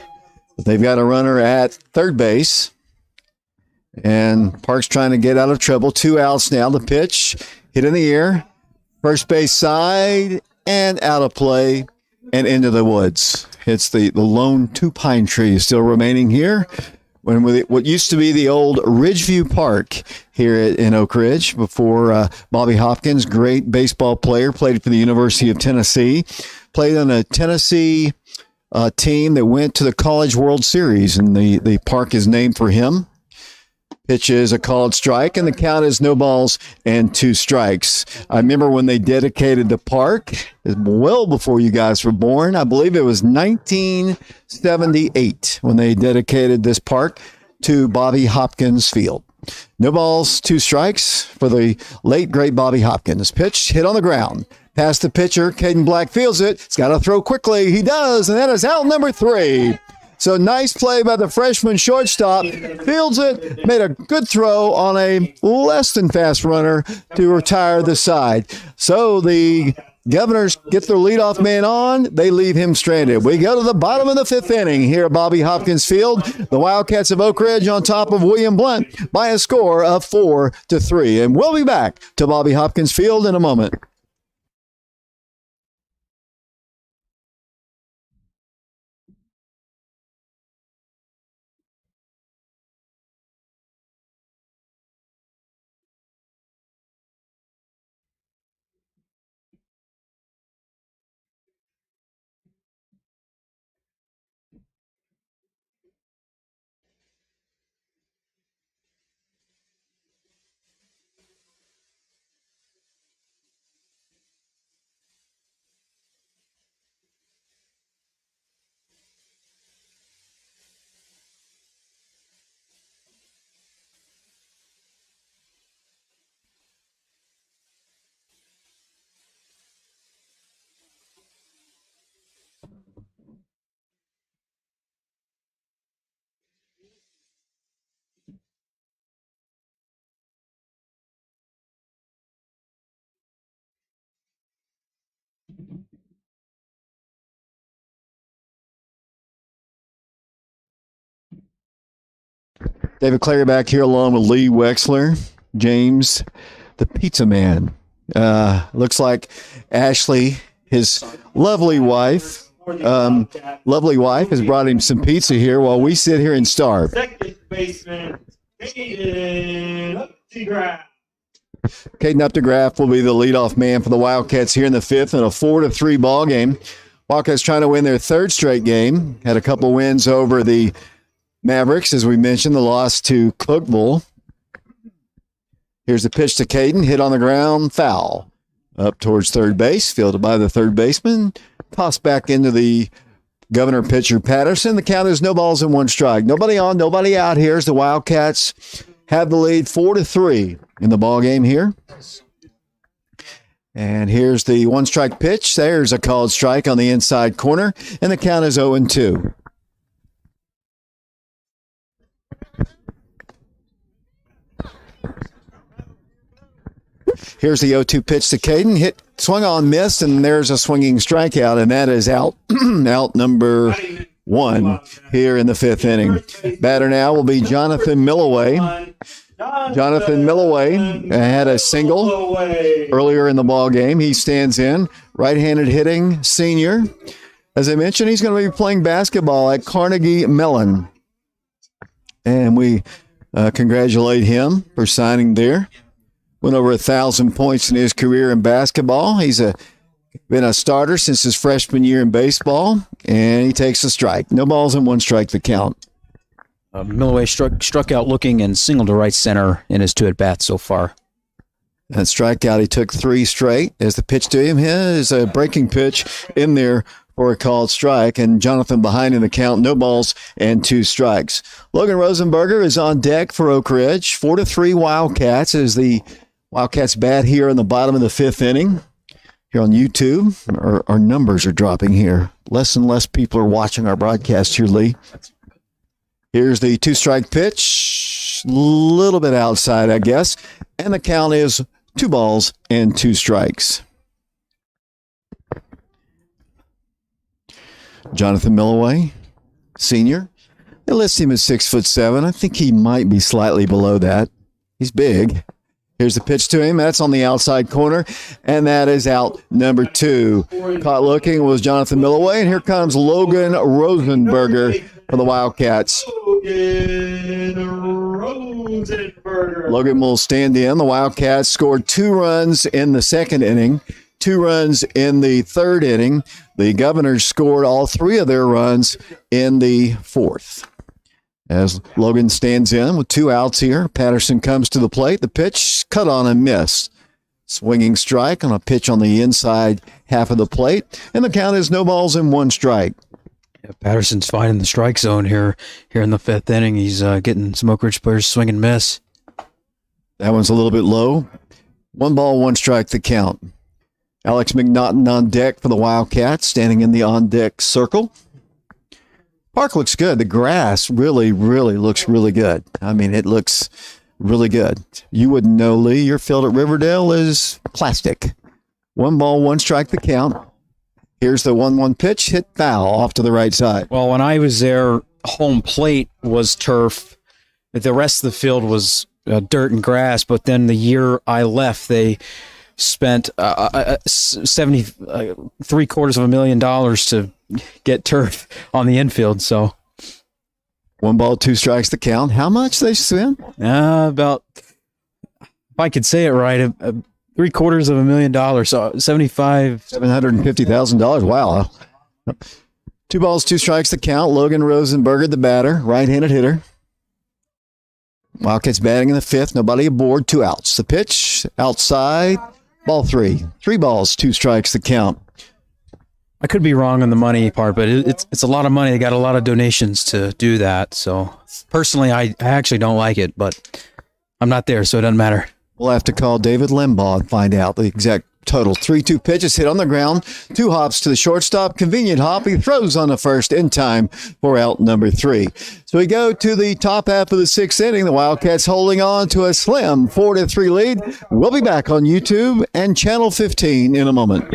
They've got a runner at third base. And Parks trying to get out of trouble. 2 outs now. The pitch hit in the air. First base side and out of play and into the woods. It's the lone 2 pine tree still remaining here. What used to be the old Ridgeview Park here in Oak Ridge before Bobby Hopkins, great baseball player, played for the University of Tennessee, played on a Tennessee team that went to the College World Series, and the park is named for him. Pitch is a called strike, and the count is no balls and 2 strikes. I remember when they dedicated the park, well before you guys were born. I believe it was 1978 when they dedicated this park to Bobby Hopkins Field. No balls, 2 strikes for the late, great Bobby Hopkins. Pitch hit on the ground. Past the pitcher, Caden Black fields it. He's got to throw quickly. He does, and that is out number 3. So nice play by the freshman shortstop. Fields it, made a good throw on a less than fast runner to retire the side. So the Governors get their leadoff man on. They leave him stranded. We go to the bottom of the 5th inning here at Bobby Hopkins Field. The Wildcats of Oak Ridge on top of William Blount by a score of 4-3. And we'll be back to Bobby Hopkins Field in a moment. David Clary back here along with Lee Wexler, James, the pizza man. Looks like Ashley, his lovely wife, has brought him some pizza here while we sit here and starve. Second baseman, Caden Updegraff. Caden Updegraff will be the leadoff man for the Wildcats here in the 5th in a 4-3 ball game. Wildcats trying to win their 3rd straight game. Had a couple wins over the Mavericks, as we mentioned, the loss to Cookville. Here's the pitch to Caden, hit on the ground, foul. Up towards third base, fielded by the third baseman. Tossed back into the Governor pitcher Patterson. The count is no balls and 1 strike. Nobody on, nobody out here as the Wildcats have the lead 4-3 in the ball game here. And here's the 1-strike pitch. There's a called strike on the inside corner, and the count is 0-2. Here's the 0-2 pitch to Caden. Swung on, missed, and there's a swinging strikeout, and that is out number 1 here in the 5th inning. Batter now will be Jonathan Milloway. Jonathan Milloway had a single earlier in the ball game. He stands in, right-handed hitting senior. As I mentioned, he's going to be playing basketball at Carnegie Mellon. And we congratulate him for signing there. Went over 1,000 points in his career in basketball. He's been a starter since his freshman year in baseball, and he takes a strike. No balls and 1 strike the count. Milloway struck out looking and singled to right center in his 2 at-bats so far. That strikeout, he took 3 straight. As the pitch to him is a breaking pitch in there for a called strike, and Jonathan behind in the count, no balls and 2 strikes. Logan Rosenberger is on deck for Oak Ridge. 4-3 Wildcats as the Wildcats bat here in the bottom of the 5th inning. Here on YouTube, our numbers are dropping here. Less and less people are watching our broadcast here, Lee. Here's the 2-strike pitch. A little bit outside, I guess. And the count is 2 balls and 2 strikes. Jonathan Milloway, senior. They list him at 6'7". I think he might be slightly below that. He's big. Here's the pitch to him. That's on the outside corner, and that is out number 2. Caught looking was Jonathan Milloway, and here comes Logan Rosenberger for the Wildcats. Logan will stand in. The Wildcats scored 2 runs in the 2nd inning, 2 runs in the 3rd inning. The Governors scored all 3 of their runs in the 4th. As Logan stands in with 2 outs here, Patterson comes to the plate. The pitch cut on and missed. Swinging strike on a pitch on the inside half of the plate. And the count is no balls and 1 strike. Yeah, Patterson's finding the strike zone here in the 5th inning. He's getting some Oak Ridge players swing and miss. That one's a little bit low. 1 ball, 1 strike the count. Alex McNaughton on deck for the Wildcats, standing in the on-deck circle. Park looks good. The grass really, really looks really good. I mean, it looks really good. You wouldn't know, Lee. Your field at Riverdale is plastic. 1 ball, 1 strike the count. Here's the 1-1 pitch, hit foul off to the right side. Well, when I was there, home plate was turf. The rest of the field was dirt and grass. But then the year I left, they spent $750,000 to get turf on the infield. So 1 ball, 2 strikes the count. How much they spent? About, if I could say it right, $750,000. So $750,000. Wow. 2 balls, 2 strikes the count. Logan Rosenberger, the batter, right-handed hitter. Wildcats batting in the 5th. Nobody aboard. 2 outs. The pitch outside. Ball 3. 3 balls, 2 strikes the count. I could be wrong on the money part, but it's a lot of money. They got a lot of donations to do that. So personally, I actually don't like it, but I'm not there, so it doesn't matter. We'll have to call David Limbaugh and find out the exact total. 3-2 pitches hit on the ground. 2 hops to the shortstop. Convenient hop. He throws on the first in time for out number 3. So we go to the top half of the 6th inning. The Wildcats holding on to a slim 4-3 lead. We'll be back on YouTube and Channel 15 in a moment.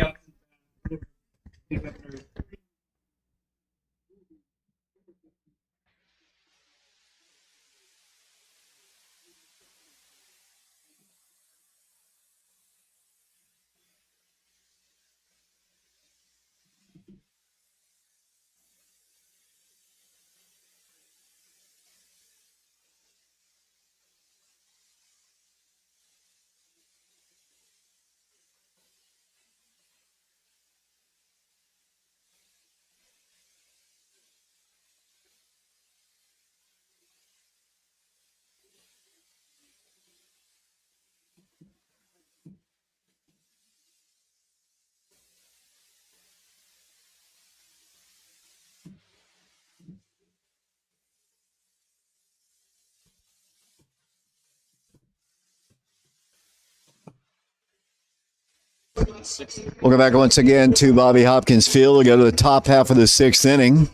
We'll go back once again to Bobby Hopkins Field. We'll go to the top half of the 6th inning.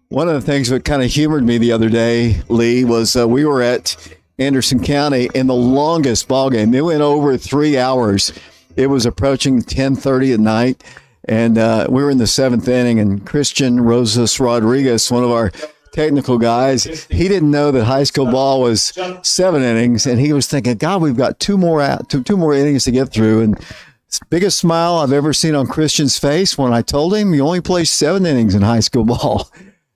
One of the things that kind of humored me the other day, Lee, was we were at Anderson County in the longest ball game. It went over 3 hours. It was approaching 10:30 at night, and we were in the 7th inning, and Christian Rosas Rodriguez, one of our technical guys, he didn't know that high school ball was 7 innings, and he was thinking, God, we've got two more innings to get through. And it's the biggest smile I've ever seen on Christian's face when I told him you only play 7 innings in high school ball.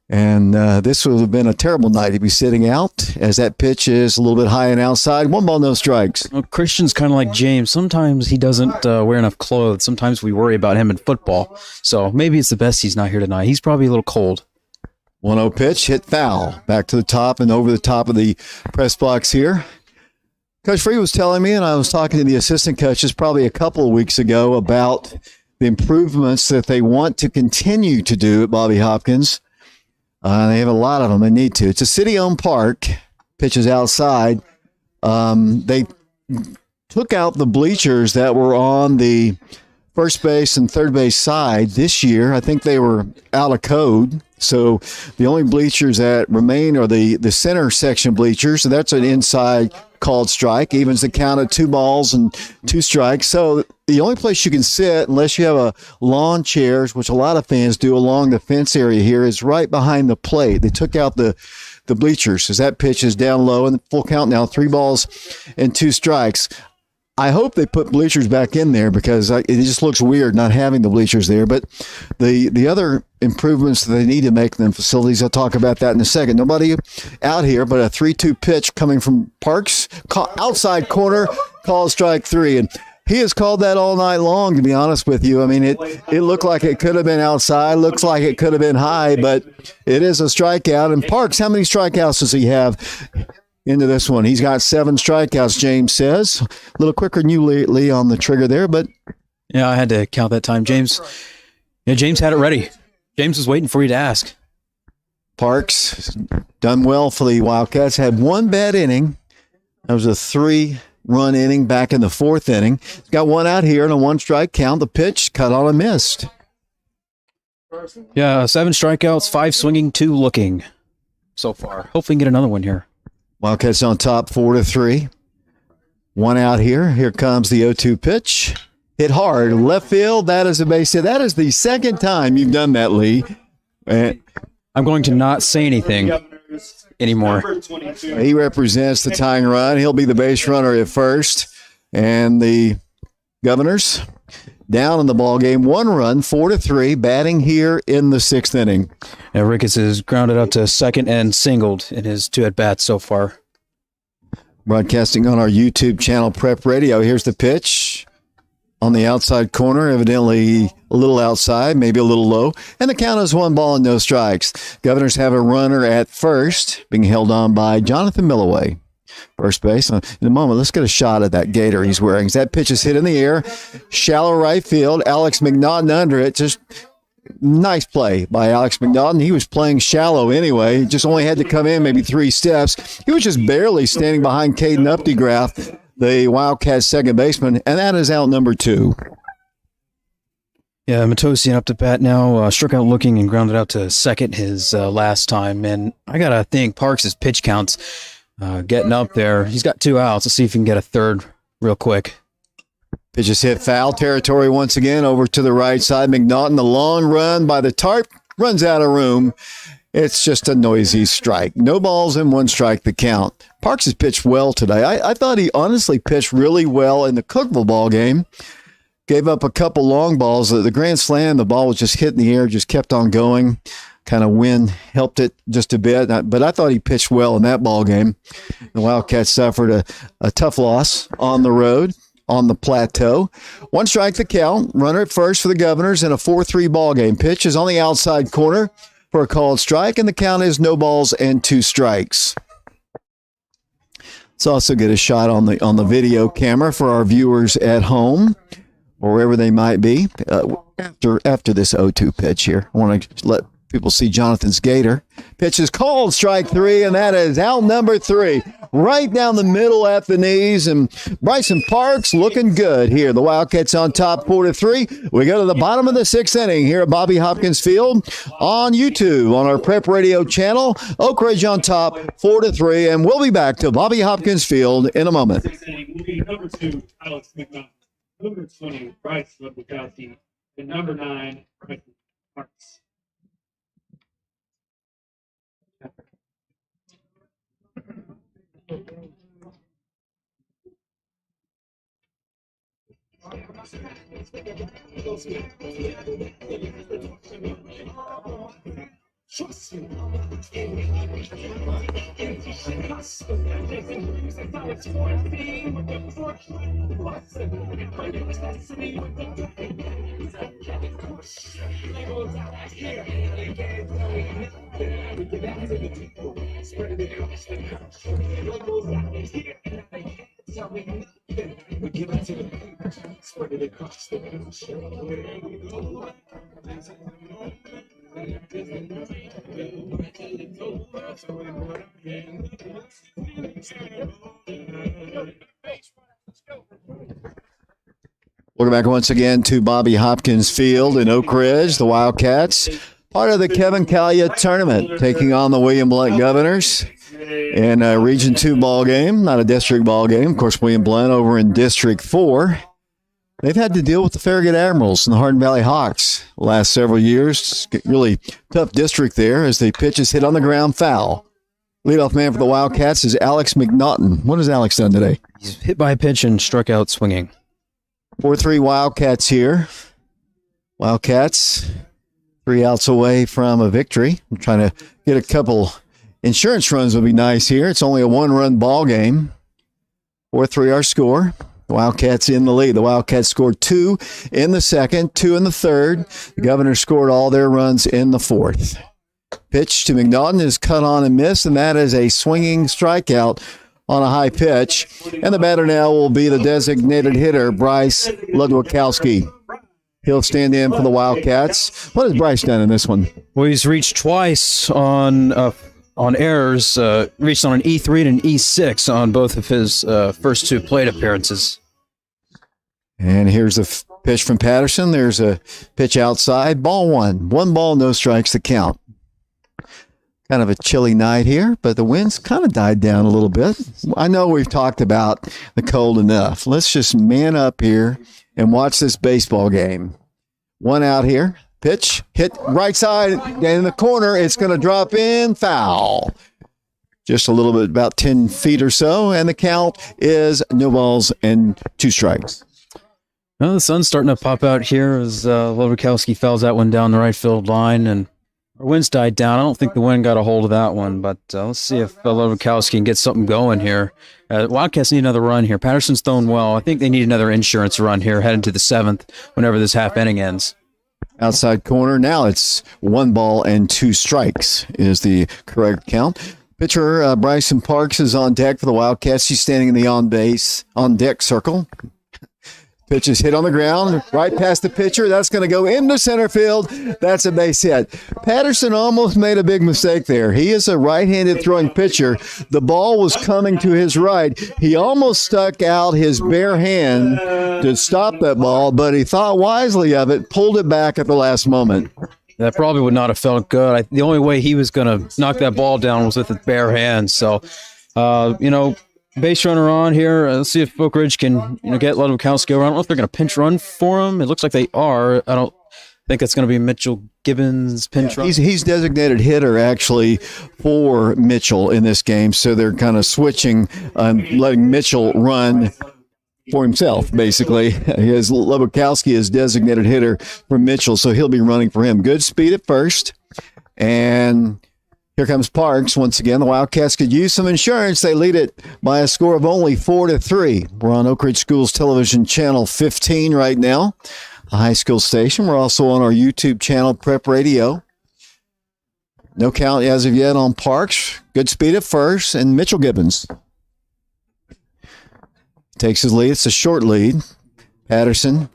And this would have been a terrible night. He'd be sitting out as that pitch is a little bit high and outside. 1 ball, no strikes. Well, Christian's kind of like James. Sometimes he doesn't wear enough clothes. Sometimes we worry about him in football. So maybe it's the best he's not here tonight. He's probably a little cold. 1-0 pitch, hit foul. Back to the top and over the top of the press box here. Coach Free was telling me, and I was talking to the assistant coaches probably a couple of weeks ago about the improvements that they want to continue to do at Bobby Hopkins. They have a lot of them. They need to. It's a city-owned park. Pitches outside. They took out the bleachers that were on the first base and third base side this year. I think they were out of code. So the only bleachers that remain are the center section bleachers. So that's an inside called strike. Evens the count at 2 balls and 2 strikes. So the only place you can sit, unless you have a lawn chairs, which a lot of fans do along the fence area here, is right behind the plate. They took out the bleachers as that pitch is down low and full count now, 3 balls and 2 strikes. I hope they put bleachers back in there because it just looks weird not having the bleachers there. But the other improvements that they need to make in the facilities, I'll talk about that in a second. Nobody out here, but a 3-2 pitch coming from Parks, outside corner, called strike 3. And he has called that all night long, to be honest with you. I mean, it looked like it could have been outside, looks like it could have been high, but it is a strikeout. And Parks, how many strikeouts does he have into this one? He's got 7 strikeouts, James says. A little quicker than you, Lee, on the trigger there, but Yeah, I had to count that time. James had it ready. James was waiting for you to ask. Parks done well for the Wildcats. Had 1 bad inning. That was a 3-run inning back in the 4th inning. He's got 1 out here and a 1-strike count. The pitch cut on and missed. Yeah, 7 strikeouts, 5 swinging, 2 looking so far. Hopefully we can get another one here. Wildcats on top 4-3. 1 out here. Here comes the 0-2 pitch. Hit hard. Left field. That is a base hit. That is the 2nd time you've done that, Lee. I'm going to not say anything anymore. He represents the tying run. He'll be the base runner at first. And the Governors down in the ball game. 1 run, 4-3, batting here in the 6th inning. And Ricketts is grounded out to second and singled in his 2 at-bats so far. Broadcasting on our YouTube channel, Prep Radio. Here's the pitch on the outside corner, evidently a little outside, maybe a little low. And the count is 1 ball and no strikes. Governors have a runner at first, being held on by Jonathan Milloway. First base. In a moment, let's get a shot at that gator he's wearing. As that pitch is hit in the air, shallow right field. Alex McNaughton under it. Just nice play by Alex McNaughton. He was playing shallow anyway. He just only had to come in maybe 3 steps. He was just barely standing behind Caden Updegraff, the Wildcats second baseman, and that is out number 2. Yeah, Matosian up to bat now, struck out looking and grounded out to second his last time. And I got to think Parks' pitch counts getting up there. He's got 2 outs. Let's see if he can get a 3rd real quick. Pitch is hit foul territory once again over to the right side. McNaughton, the long run by the tarp, runs out of room. It's just a noisy strike. No balls and 1 strike the count. Parks has pitched well today. I thought he honestly pitched really well in the Cookeville ball game. Gave up a couple long balls. The grand slam, the ball was just hit in the air, just kept on going. Kind of wind helped it just a bit. But I thought he pitched well in that ball game. The Wildcats suffered a tough loss on the road, on the plateau. 1 strike the count. Runner at first for the Governors in a 4-3 ball game. Pitch is on the outside corner for a called strike, and the count is no balls and 2 strikes. Let's also get a shot on the video camera for our viewers at home, or wherever they might be. After this 0-2 pitch here, I want to let people see Jonathan's gator. Pitch is called strike 3, and that is out number 3. Right down the middle at the knees, and Bryson Parks looking good here. The Wildcats on top 4-3. We go to the bottom of the 6th inning here at Bobby Hopkins Field on YouTube on our Prep Radio channel. Oak Ridge on top 4-3, and we'll be back to Bobby Hopkins Field in a moment. 6th inning will be number 2, Alex McNaughton. Number 20, Bryce Lepukowski. And number 9, Bryson Parks. Welcome back once again to Bobby Hopkins Field in Oak Ridge. The Wildcats, part of the Kevin Callia Tournament, taking on the William Blount Governors in a Region 2 ball game, not a district ball game. Of course, William Blount over in District 4. They've had to deal with the Farragut Admirals and the Hardin Valley Hawks the last several years. Really tough district there as the pitch is hit on the ground, foul. Leadoff man for the Wildcats is Alex McNaughton. What has Alex done today? He's hit by a pitch and struck out swinging. 4-3 Wildcats here. Wildcats 3 outs away from a victory. I'm trying to get a couple insurance runs would be nice here. It's only a 1-run ball game. 4-3 our score. The Wildcats in the lead. The Wildcats scored 2 in the second, 2 in the third. The Governors scored all their runs in the fourth. Pitch to McNaughton is cut on and missed, and that is a swinging strikeout on a high pitch. And the batter now will be the designated hitter, Bryce Ludwikowski. He'll stand in for the Wildcats. What has Bryce done in this one? Well, he's reached twice on errors, reached on an E3 and an E6 on both of his first 2 plate appearances. And here's the pitch from Patterson. There's a pitch outside. Ball 1. 1 ball, no strikes to count. Kind of a chilly night here, but the wind's kind of died down a little bit. I know we've talked about the cold enough. Let's just man up here and watch this baseball game. 1 out here. Pitch, hit right side, in the corner. It's going to drop in, foul. Just a little bit, about 10 feet or so, and the count is no balls and 2 strikes. Well, the sun's starting to pop out here as Ludwikowski fouls that one down the right field line, and our wind's died down. I don't think the wind got a hold of that one, but let's see if Ludwikowski can get something going here. Wildcats need another run here. Patterson's thrown well. I think they need another insurance run here heading to the 7th whenever this half inning ends. Outside corner. Now it's 1 ball and 2 strikes is the correct count. Pitcher Bryson Parks is on deck for the Wildcats. He's standing in the on deck circle. Pitch is hit on the ground, right past the pitcher. That's going to go into center field. That's a base hit. Patterson almost made a big mistake there. He is a right-handed throwing pitcher. The ball was coming to his right. He almost stuck out his bare hand to stop that ball, but he thought wisely of it, pulled it back at the last moment. That probably would not have felt good. The only way he was going to knock that ball down was with his bare hands. So, base runner on here. Let's see if Oak Ridge can get Ludwikowski over. I don't know if they're going to pinch run for him. It looks like they are. I don't think it's going to be Mitchell Gibbons' pinch run. He's designated hitter, actually, for Mitchell in this game. So they're kind of switching, letting Mitchell run for himself, basically. Ludwikowski is designated hitter for Mitchell, so he'll be running for him. Good speed at first. And here comes Parks. Once again, the Wildcats could use some insurance. They lead it by a score of only 4-3. We're on Oak Ridge Schools Television Channel 15 right now, the high school station. We're also on our YouTube channel, Prep Radio. No count as of yet on Parks. Good speed at first, and Mitchell Gibbons takes his lead. It's a short lead. Patterson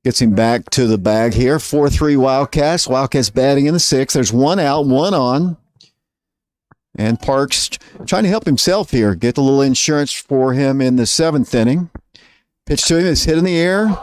gets him back to the bag here. 4-3 Wildcats. Wildcats batting in the 6th. There's 1 out, 1 on. And Parks trying to help himself here. Get a little insurance for him in the 7th inning. Pitch to him is hit in the air.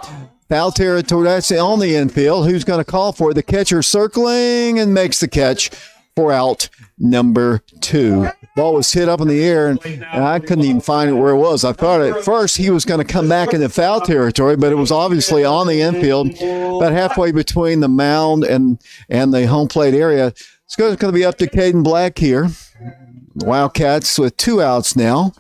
Foul territory. That's on the infield. Who's going to call for it? The catcher circling and makes the catch for out number 2. Ball was hit up in the air, and I couldn't even find it where it was. I thought at first he was going to come back into foul territory, but it was obviously on the infield, about halfway between the mound and the home plate area. It's going to be up to Caden Black here. The Wildcats with 2 outs now.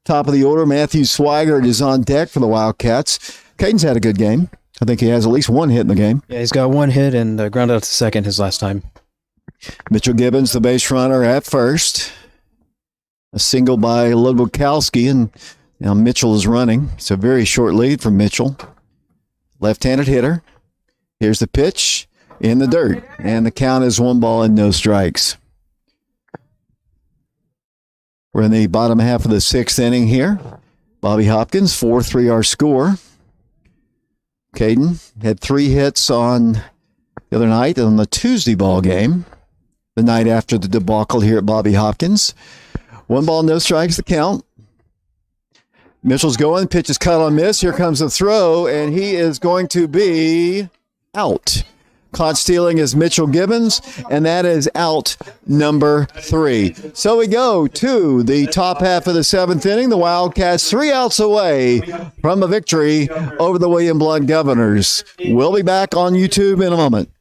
Top of the order, Matthew Swigert is on deck for the Wildcats. Caden's had a good game. I think he has at least 1 hit in the game. Yeah, he's got 1 hit and grounded out to second his last time. Mitchell Gibbons, the base runner at first. A single by Ludwikowski, and now Mitchell is running. It's a very short lead from Mitchell. Left-handed hitter. Here's the pitch in the dirt, and the count is 1 ball and no strikes. We're in the bottom half of the 6th inning here. Bobby Hopkins, 4-3 our score. Caden had 3 hits on the other night on the Tuesday ball game, the night after the debacle here at Bobby Hopkins. 1 ball, no strikes, the count. Mitchell's going, pitch is cut on miss. Here comes the throw, and he is going to be out. Caught stealing is Mitchell Gibbons, and that is out number 3. So we go to the top half of the 7th inning. The Wildcats 3 outs away from a victory over the William Blount Governors. We'll be back on YouTube in a moment.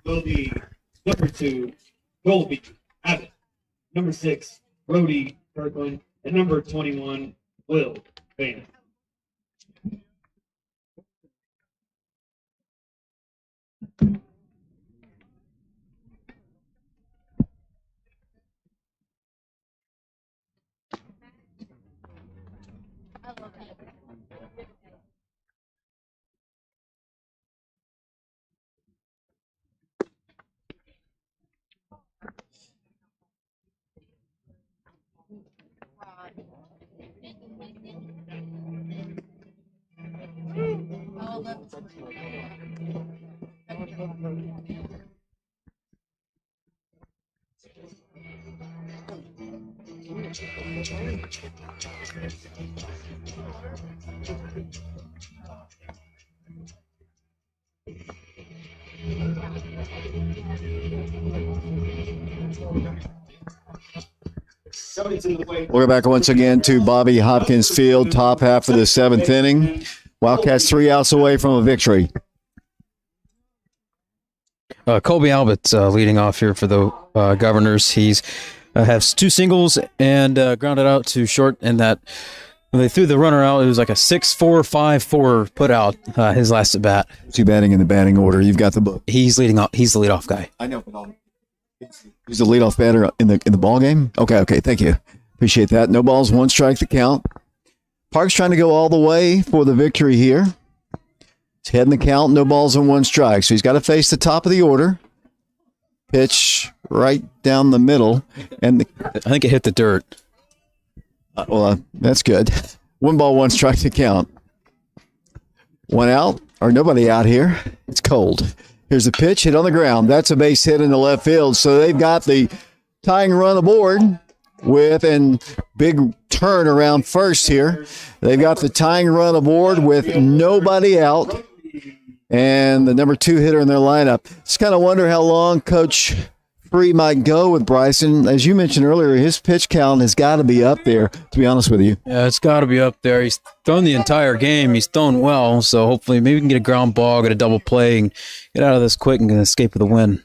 Will be number 2, Colby Abbott. Number 6, Brody Kirkland. And number 21, Will Bain. We're back once again to Bobby Hopkins Field, top half of the 7th inning. Wildcats 3 outs away from a victory. Colby Albert leading off here for the Governors. He's has 2 singles and grounded out to short, and that when they threw the runner out, it was like a 6-4-5-4 put out his last at bat. Is he batting in the batting order? You've got the book. He's leading off. He's the leadoff guy. I know, but he's the leadoff batter in the ball game. Okay, thank you. Appreciate that. No balls, 1 strike the count. Park's trying to go all the way for the victory here. He's heading the count, no balls and 1 strike. So he's got to face the top of the order. Pitch right down the middle. And I think it hit the dirt. That's good. 1 ball, 1 strike to count. 1 out, or nobody out here. It's cold. Here's the pitch, hit on the ground. That's a base hit in the left field. So they've got the tying run aboard with a big turn around first here. They've got the tying run aboard with nobody out and the number 2 hitter in their lineup. Just kind of wonder how long Coach Free might go with Bryson. As you mentioned earlier, his pitch count has got to be up there, to be honest with you. Yeah, it's got to be up there. He's thrown the entire game. He's thrown well, so hopefully maybe we can get a ground ball, get a double play, and get out of this quick and escape with a win.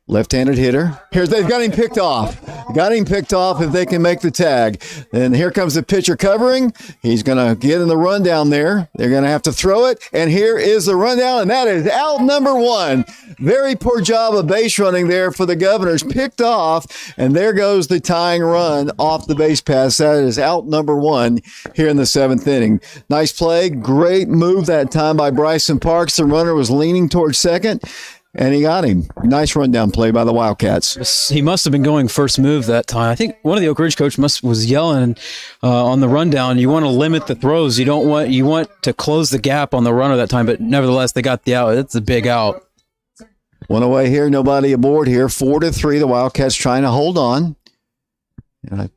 Left-handed hitter. They've got him picked off. Got him picked off if they can make the tag. And here comes the pitcher covering. He's going to get in the rundown there. They're going to have to throw it. And here is the rundown, and that is out number 1. Very poor job of base running there for the Governors. Picked off, and there goes the tying run off the base pass. That is out number 1 here in the 7th inning. Nice play. Great move that time by Bryson Parks. The runner was leaning towards second. And he got him. Nice rundown play by the Wildcats. He must have been going first move that time. I think one of the Oak Ridge coach was yelling on the rundown. You want to limit the throws. You want to close the gap on the runner that time. But nevertheless, they got the out. It's a big out. 1 away here. Nobody aboard here. 4-3. The Wildcats trying to hold on. And I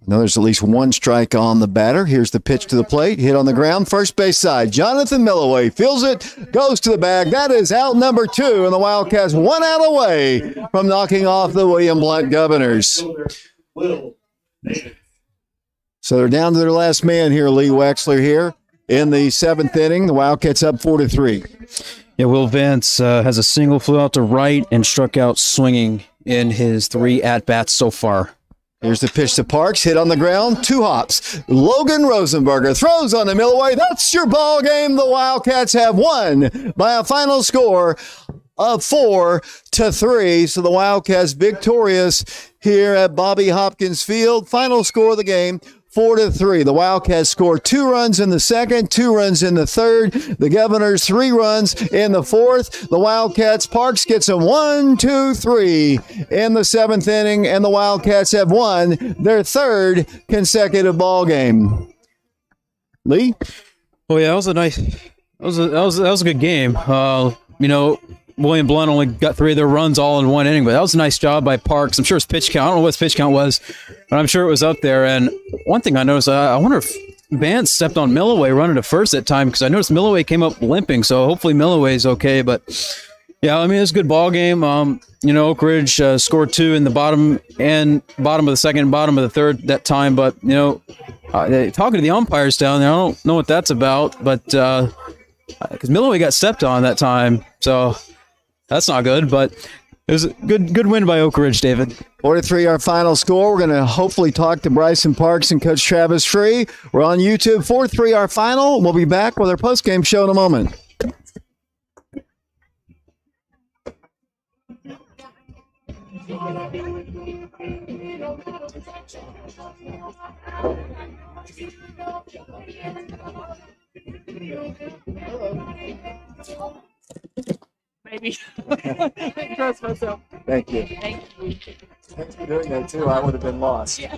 know there's at least 1 strike on the batter. Here's the pitch to the plate. Hit on the ground. First base side. Jonathan Milloway feels it. Goes to the bag. That is out number 2. And the Wildcats 1 out away from knocking off the William Blount Governors. So they're down to their last man here, Lee Wexler here in the 7th inning. The Wildcats up 4-3. Yeah, Will Vance has a single, flew out to right, and struck out swinging in his 3 at-bats so far. Here's the pitch to Parks, hit on the ground, 2 hops. Logan Rosenberger throws on the Millway. That's your ball game. The Wildcats have won by a final score of 4-3. So the Wildcats victorious here at Bobby Hopkins Field. Final score of the game, 4-3. The Wildcats score 2 runs in the second, 2 runs in the third. The Governors 3 runs in the fourth. The Wildcats, Parks gets them 1, 2, 3 in the 7th inning, and the Wildcats have won their 3rd consecutive ball game. Lee? Oh yeah, that was a nice. That was a good game. You know, William Blount only got 3 of their runs all in 1 inning, but that was a nice job by Parks. I'm sure his pitch count. I don't know what his pitch count was, but I'm sure it was up there. And one thing I noticed, I wonder if Vance stepped on Milloway running to first that time, because I noticed Milloway came up limping. So hopefully Milloway's okay. But yeah, I mean, it was a good ball game. You know, Oak Ridge scored 2 in the bottom of the second, bottom of the third that time. But you know, talking to the umpires down there, I don't know what that's about, but because Milloway got stepped on that time, so that's not good. But it was a good win by Oak Ridge, David. 4-3 our final score. We're going to hopefully talk to Bryson Parks and Coach Travis Free. We're on YouTube. 4-3 our final. We'll be back with our postgame show in a moment. Maybe. Trust myself. Thank you. Thank you. Thanks for doing that, too. I would have been lost. Yeah.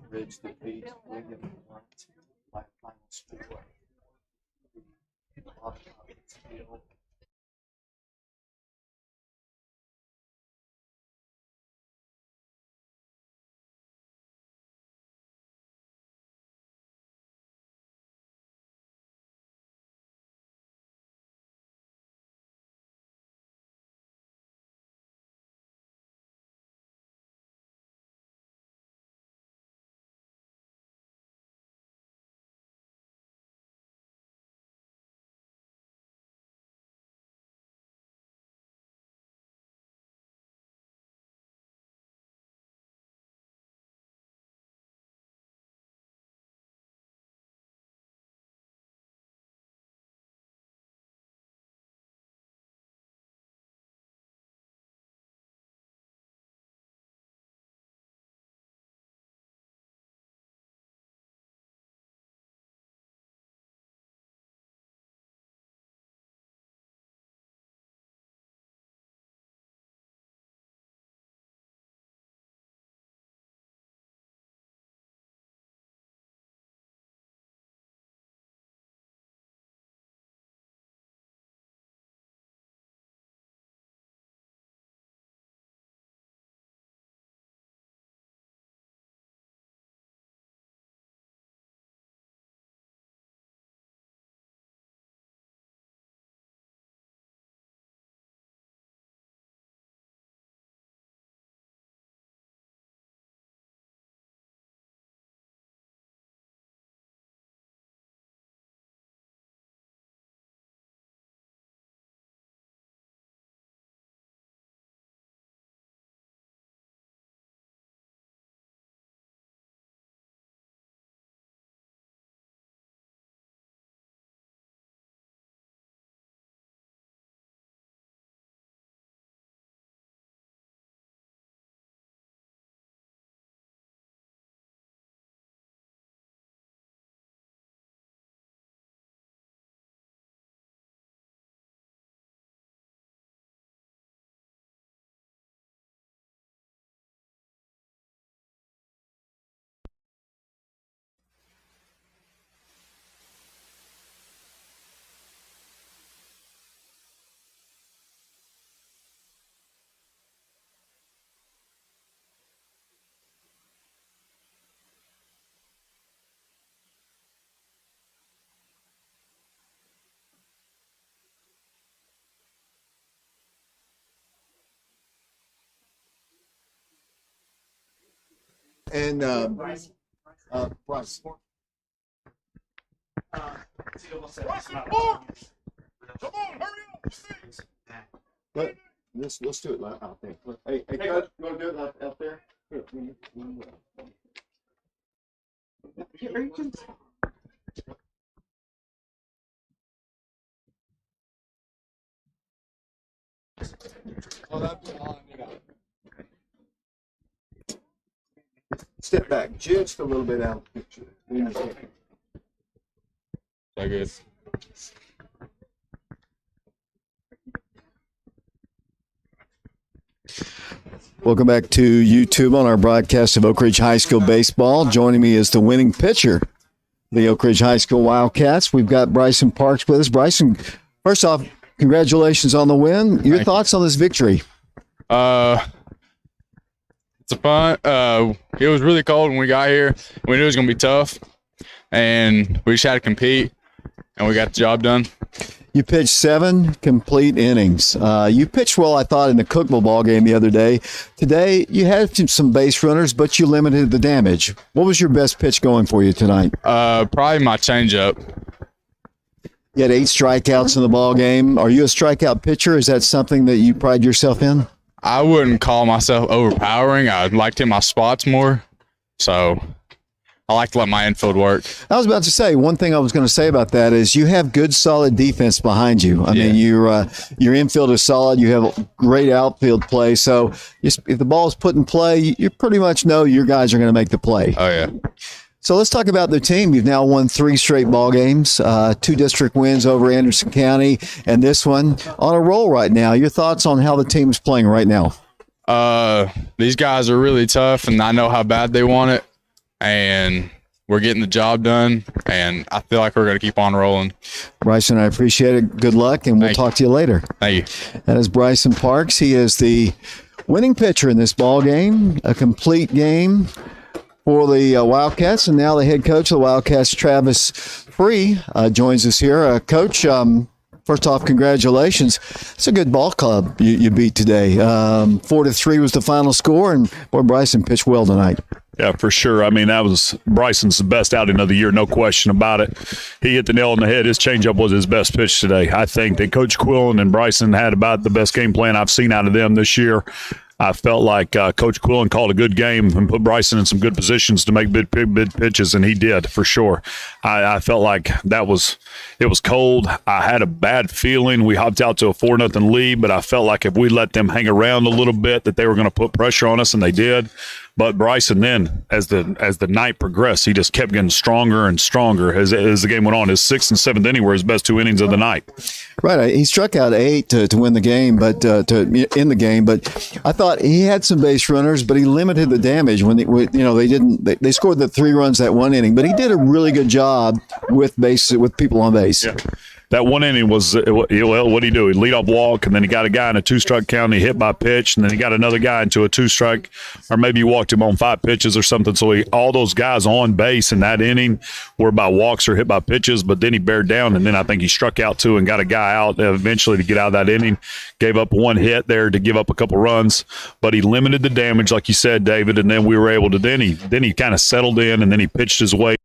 Ridge defeats William Blount by final score. And Bryce. Let's do it out there. Hey, Coach, you want to do it out there? Here, you can. Step back just a little bit out of the picture. I guess. Welcome back to YouTube on our broadcast of Oak Ridge High School baseball. Joining me is the winning pitcher, the Oak Ridge High School Wildcats. We've got Bryson Parks with us. Bryson, first off, congratulations on the win. Your thoughts on this victory? It's a fun. It was really cold when we got here. We knew it was going to be tough, and we just had to compete, and we got the job done. You pitched 7 complete innings. You pitched well, I thought, in the Cookville ball game the other day. Today, you had some base runners, but you limited the damage. What was your best pitch going for you tonight? Probably my changeup. You had 8 strikeouts in the ball game. Are you a strikeout pitcher? Is that something that you pride yourself in? I wouldn't call myself overpowering. I'd like to hit my spots more, so I like to let my infield work. I was about to say, one thing I was going to say about that is you have good, solid defense behind you. I mean, your infield is solid. You have great outfield play. So if the ball is put in play, you pretty much know your guys are going to make the play. Oh, yeah. So let's talk about the team. You've now won 3 straight ball games, 2 district wins over Anderson County, and this one on a roll right now. Your thoughts on how the team is playing right now? These guys are really tough, and I know how bad they want it. And we're getting the job done, and I feel like we're going to keep on rolling. Bryson, I appreciate it. Good luck, and we'll talk to you later. Thank you. That is Bryson Parks. He is the winning pitcher in this ball game, a complete game for the Wildcats, and now the head coach of the Wildcats, Travis Free, joins us here. Coach, first off, congratulations. It's a good ball club you beat today. 4-3 was the final score, and boy, Bryson pitched well tonight. Yeah, for sure. I mean, that was Bryson's best outing of the year, no question about it. He hit the nail on the head. His changeup was his best pitch today. I think that Coach Quillen and Bryson had about the best game plan I've seen out of them this year. I felt like Coach Quillen called a good game and put Bryson in some good positions to make big pitches, and he did for sure. I felt like it was cold. I had a bad feeling. We hopped out to a 4-0 lead, but I felt like if we let them hang around a little bit, that they were going to put pressure on us, and they did. But Bryson then, as the night progressed, he just kept getting stronger and stronger as the game went on. His 6th and 7th inning were his best 2 innings of the night. Right, he struck out 8 to win the game, but to end the game. But I thought he had some base runners, but he limited the damage when they scored the 3 runs that 1 inning. But he did a really good job with people on base. Yeah. That 1 inning was, what did he do? He lead off walk, and then he got a guy in a 2-strike count, and he hit by pitch, and then he got another guy into a 2-strike, or maybe he walked him on 5 pitches or something. So all those guys on base in that inning were by walks or hit by pitches, but then he bared down, and then I think he struck out 2 and got a guy out eventually to get out of that inning. Gave up 1 hit there to give up a couple runs, but he limited the damage, like you said, David, and then we were able to, then he kind of settled in, and then he pitched his way.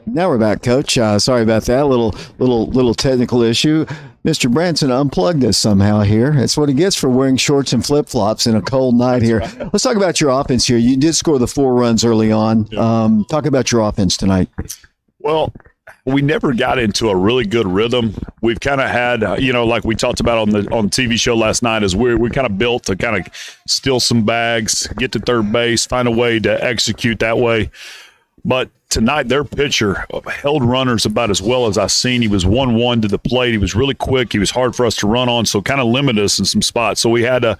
Now we're back, Coach. Sorry about that little technical issue. Mr. Branson unplugged us somehow here. That's what he gets for wearing shorts and flip flops in a cold night here. Let's talk about your offense here. You did score the 4 runs early on. Talk about your offense tonight. Well, we never got into a really good rhythm. We've kind of had, like we talked about on the TV show last night, is we kind of built to kind of steal some bags, get to third base, find a way to execute that way. But tonight their pitcher held runners about as well as I've seen. He was 1-1 to the plate. He was really quick. He was hard for us to run on, so kind of limited us in some spots. So we had to,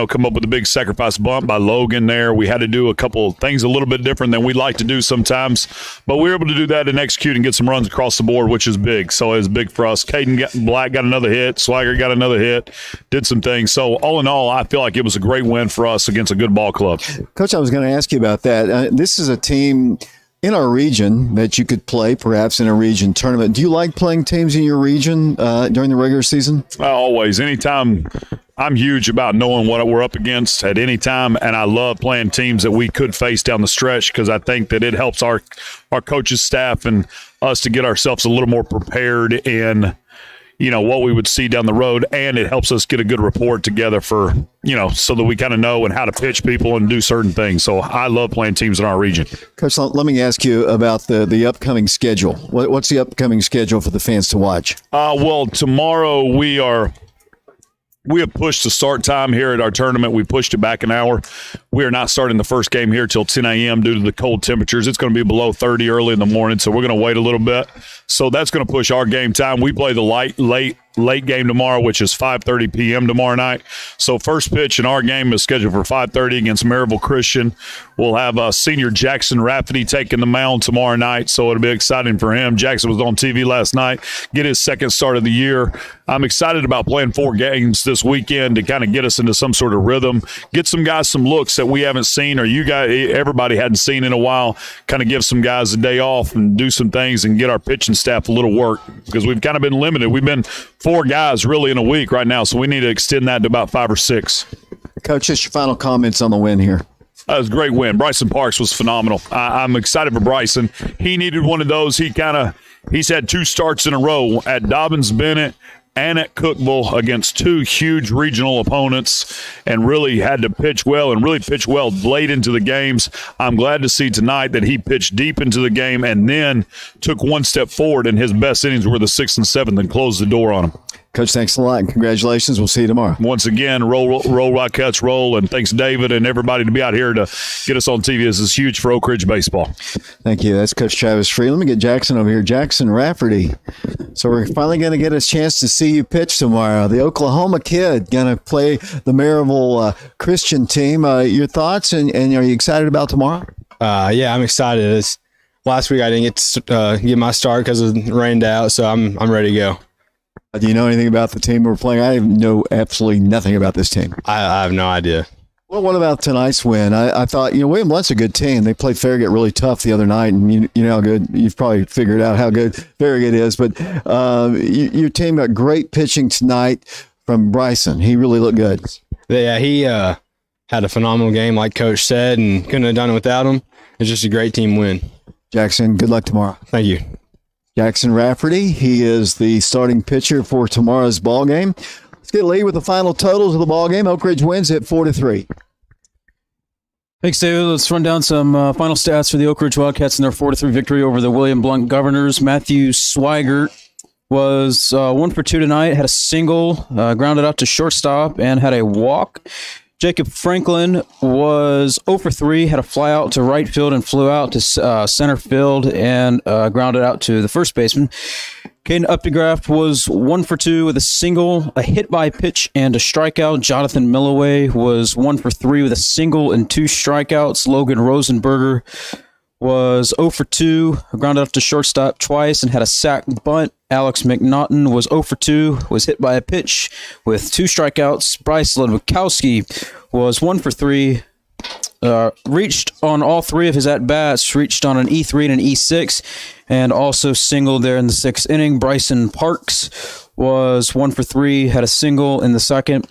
come up with a big sacrifice bunt by Logan there. We had to do a couple of things a little bit different than we like to do sometimes, but we were able to do that and execute and get some runs across the board, which is big. So it was big for us. Caden Black got another hit. Swagger got another hit. Did some things. So all in all, I feel like it was a great win for us against a good ball club. Coach, I was going to ask you about that. This is a team in our region that you could play perhaps in a region tournament. Do you like playing teams in your region during the regular season? Always. Anytime. I'm huge about knowing what we're up against at any time, and I love playing teams that we could face down the stretch because I think that it helps our coaches, staff, and us to get ourselves a little more prepared in what we would see down the road, and it helps us get a good report together for so that we kind of know and how to pitch people and do certain things. So I love playing teams in our region. Coach, let me ask you about the upcoming schedule. What's the upcoming schedule for the fans to watch? Well, tomorrow we have pushed the start time here at our tournament. We pushed it back an hour. We are not starting the first game here till 10 a.m. due to the cold temperatures. It's going to be below 30 early in the morning, so we're going to wait a little bit. So that's going to push our game time. We play the late game tomorrow, which is 5:30 p.m. tomorrow night. So first pitch in our game is scheduled for 5:30 against Maryville Christian. We'll have senior Jackson Rafferty taking the mound tomorrow night, so it'll be exciting for him. Jackson was on TV last night, get his second start of the year. I'm excited about playing 4 games this weekend to kind of get us into some sort of rhythm, get some guys some looks that we haven't seen or everybody hadn't seen in a while, kind of give some guys a day off and do some things and get our pitching staff a little work because we've kind of been limited. We've been 4 guys really in a week right now, so we need to extend that to about 5 or 6. Coach, just your final comments on the win here. That was a great win. Bryson Parks was phenomenal. I'm excited for Bryson. He needed one of those. He's had 2 starts in a row at Dobbins-Bennett and at Cookville against 2 huge regional opponents and really had to pitch well and really pitch well late into the games. I'm glad to see tonight that he pitched deep into the game and then took one step forward, and his best innings were the 6th and 7th and closed the door on him. Coach, thanks a lot, and congratulations. We'll see you tomorrow. Once again, roll Wildcats, roll, and thanks David and everybody to be out here to get us on TV. This is huge for Oak Ridge baseball. Thank you. That's Coach Travis Free. Let me get Jackson over here. Jackson Rafferty. So we're finally going to get a chance to see you pitch tomorrow. The Oklahoma kid going to play the Maryville Christian team. Your thoughts, and are you excited about tomorrow? Yeah, I'm excited. Last week I didn't get to get my start because it rained out, so I'm ready to go. Do you know anything about the team we're playing? I know absolutely nothing about this team. I have no idea. Well, what about tonight's win? I thought, William Blount's a good team. They played Farragut really tough the other night, and you know how good. You've probably figured out how good Farragut is. But your team got great pitching tonight from Bryson. He really looked good. Yeah, he had a phenomenal game, like Coach said, and couldn't have done it without him. It's just a great team win. Jackson, good luck tomorrow. Thank you. Jackson Rafferty, he is the starting pitcher for tomorrow's ball game. Let's get Lee with the final totals of the ball game. Oak Ridge wins at 4-3. Thanks, David. Let's run down some final stats for the Oak Ridge Wildcats in their 4-3 victory over the William Blount Governors. Matthew Swigert was 1 for 2 tonight, had a single, grounded out to shortstop, and had a walk. Jacob Franklin was 0 for 3, had a fly out to right field and flew out to center field and grounded out to the first baseman. Caden Updegraft was 1 for 2 with a single, a hit by pitch, and a strikeout. Jonathan Milloway was 1 for 3 with a single and 2 strikeouts. Logan Rosenberger was 0 for 2, grounded up to shortstop twice and had a sac bunt. Alex McNaughton was 0 for 2, was hit by a pitch with 2 strikeouts. Bryce Ludwikowski was 1 for 3, reached on all 3 of his at-bats, reached on an E3 and an E6, and also singled there in the 6th inning. Bryson Parks was 1 for 3, had a single in the 2nd.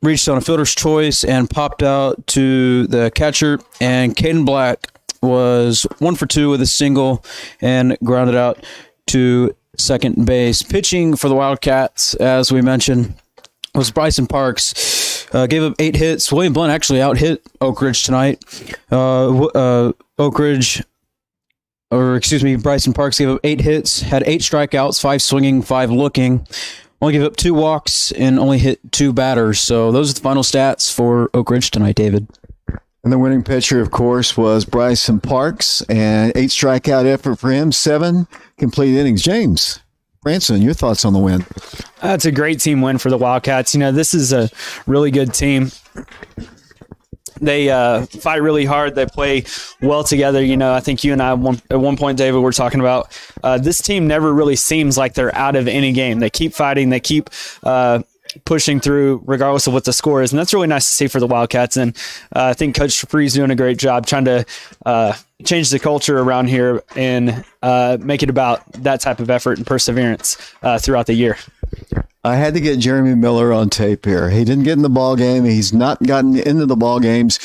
Reached on a fielder's choice and popped out to the catcher. And Caden Black was 1 for 2 with a single and grounded out to second base. Pitching for the Wildcats, as we mentioned, was Bryson Parks. Gave up 8 hits. William Blount actually out-hit Oak Ridge tonight. Bryson Parks gave up 8 hits, had 8 strikeouts, 5 swinging, 5 looking. Only gave up 2 walks and only hit 2 batters. So those are the final stats for Oak Ridge tonight, David. And the winning pitcher, of course, was Bryson Parks, and 8 strikeout effort for him, 7 complete innings. James Branson, your thoughts on the win? That's a great team win for the Wildcats. You know, this is a really good team. They fight really hard. They play well together. You know, I think you and I at one point, David, were talking about this team never really seems like they're out of any game. They keep fighting. They keep pushing through regardless of what the score is. And that's really nice to see for the Wildcats. And I think Coach Free's doing a great job trying to change the culture around here and make it about that type of effort and perseverance throughout the year. I had to get Jeremy Miller on tape here. He didn't get in the ball game. He's not gotten into the ball games.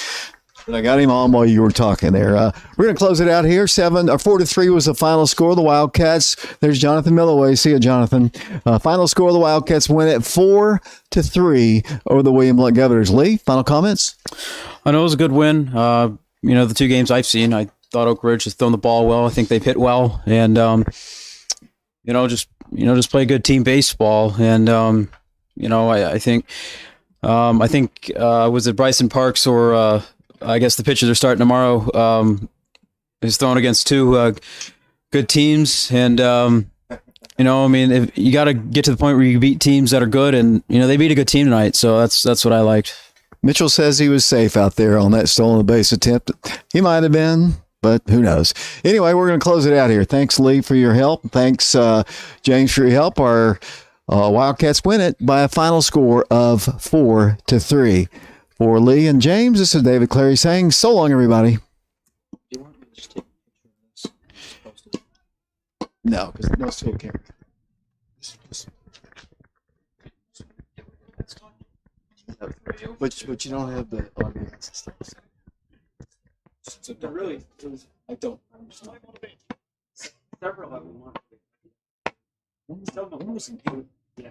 But I got him on while you were talking there. We're going to close it out here. 4-3 was the final score. The Wildcats. There's Jonathan Milloway. See you, Jonathan. Final score: the Wildcats win it 4-3 over the William Blount Governors. Lee, final comments? I know it was a good win. You know, the 2 games I've seen, I thought Oak Ridge has thrown the ball well. I think they've hit well, and just play good team baseball. And I think was it Bryson Parks or I guess the pitchers are starting tomorrow. Is thrown against 2 good teams, and if you got to get to the point where you beat teams that are good, and they beat a good team tonight, so that's what I liked. Mitchell says he was safe out there on that stolen base attempt. He might have been, but who knows? Anyway, we're going to close it out here. Thanks, Lee, for your help. Thanks, James, for your help. Our Wildcats win it by a final score of 4-3. For Lee and James, this is David Clary saying so long, everybody. No, because no still camera. But you don't have the audience and stuff. So really, I don't. I'm just not. Several of them want. Yeah.